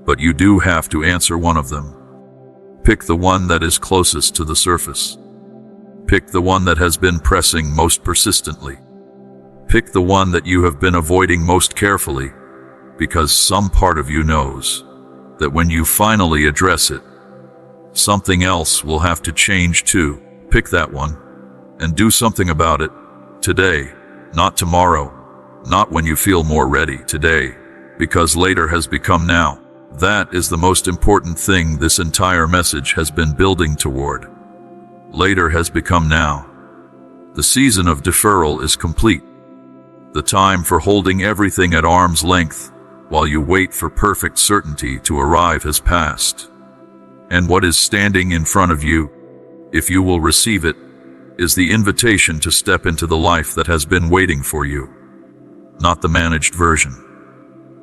but you do have to answer one of them. Pick the one that is closest to the surface. Pick the one that has been pressing most persistently. Pick the one that you have been avoiding most carefully, because some part of you knows that when you finally address it, something else will have to change too. Pick that one and do something about it today, not tomorrow, not when you feel more ready. Today, because later has become now. That is the most important thing this entire message has been building toward. Later has become now. The season of deferral is complete. The time for holding everything at arm's length while you wait for perfect certainty to arrive has passed. And what is standing in front of you, if you will receive it, is the invitation to step into the life that has been waiting for you. Not the managed version,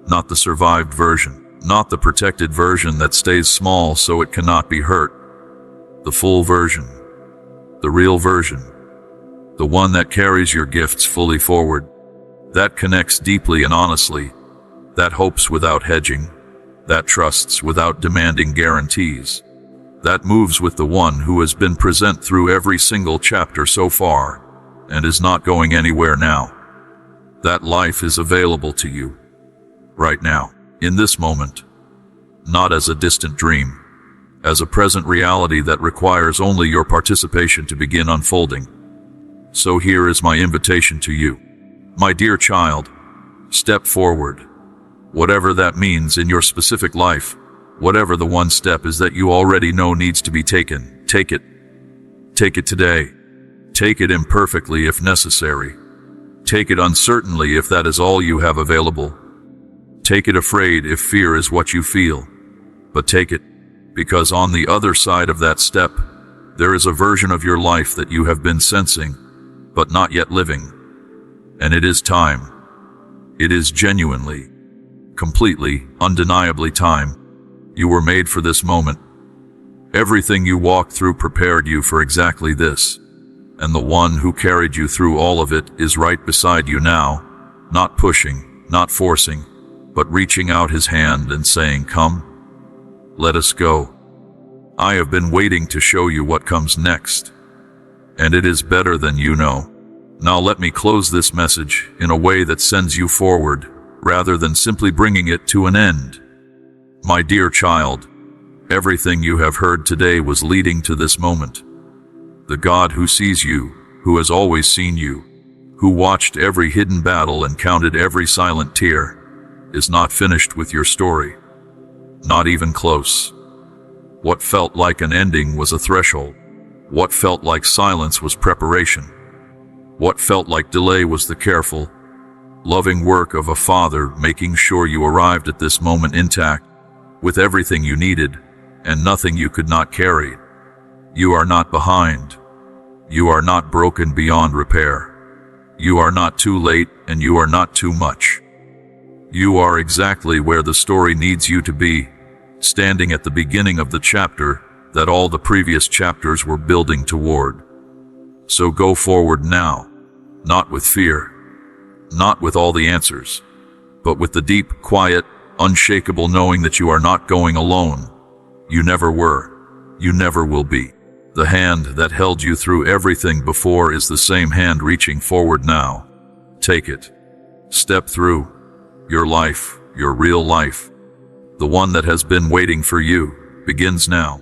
not the survived version, not the protected version that stays small so it cannot be hurt. The full version, the real version, the one that carries your gifts fully forward, that connects deeply and honestly, that hopes without hedging, that trusts without demanding guarantees, that moves with the one who has been present through every single chapter so far and is not going anywhere now. That life is available to you right now, in this moment, not as a distant dream, as a present reality that requires only your participation to begin unfolding. So here is my invitation to you. My dear child, step forward. Whatever that means in your specific life, whatever the one step is that you already know needs to be taken, take it. Take it today. Take it imperfectly if necessary. Take it uncertainly if that is all you have available. Take it afraid if fear is what you feel, but take it, because on the other side of that step, there is a version of your life that you have been sensing, but not yet living. And it is time. It is genuinely, completely, undeniably time. You were made for this moment. Everything you walked through prepared you for exactly this. And the one who carried you through all of it is right beside you now, not pushing, not forcing, but reaching out his hand and saying, "Come, let us go." I have been waiting to show you what comes next, and it is better than you know. Now let me close this message in a way that sends you forward, rather than simply bringing it to an end. My dear child, everything you have heard today was leading to this moment. The God who sees you, who has always seen you, who watched every hidden battle and counted every silent tear, is not finished with your story. Not even close. What felt like an ending was a threshold. What felt like silence was preparation. What felt like delay was the careful, loving work of a father making sure you arrived at this moment intact, with everything you needed and nothing you could not carry. You are not behind. You are not broken beyond repair. You are not too late, and you are not too much. You are exactly where the story needs you to be, standing at the beginning of the chapter that all the previous chapters were building toward. So go forward now, not with fear, not with all the answers, but with the deep, quiet, unshakable knowing that you are not going alone. You never were. You never will be. The hand that held you through everything before is the same hand reaching forward now. Take it. Step through. Your life, your real life, the one that has been waiting for you, begins now.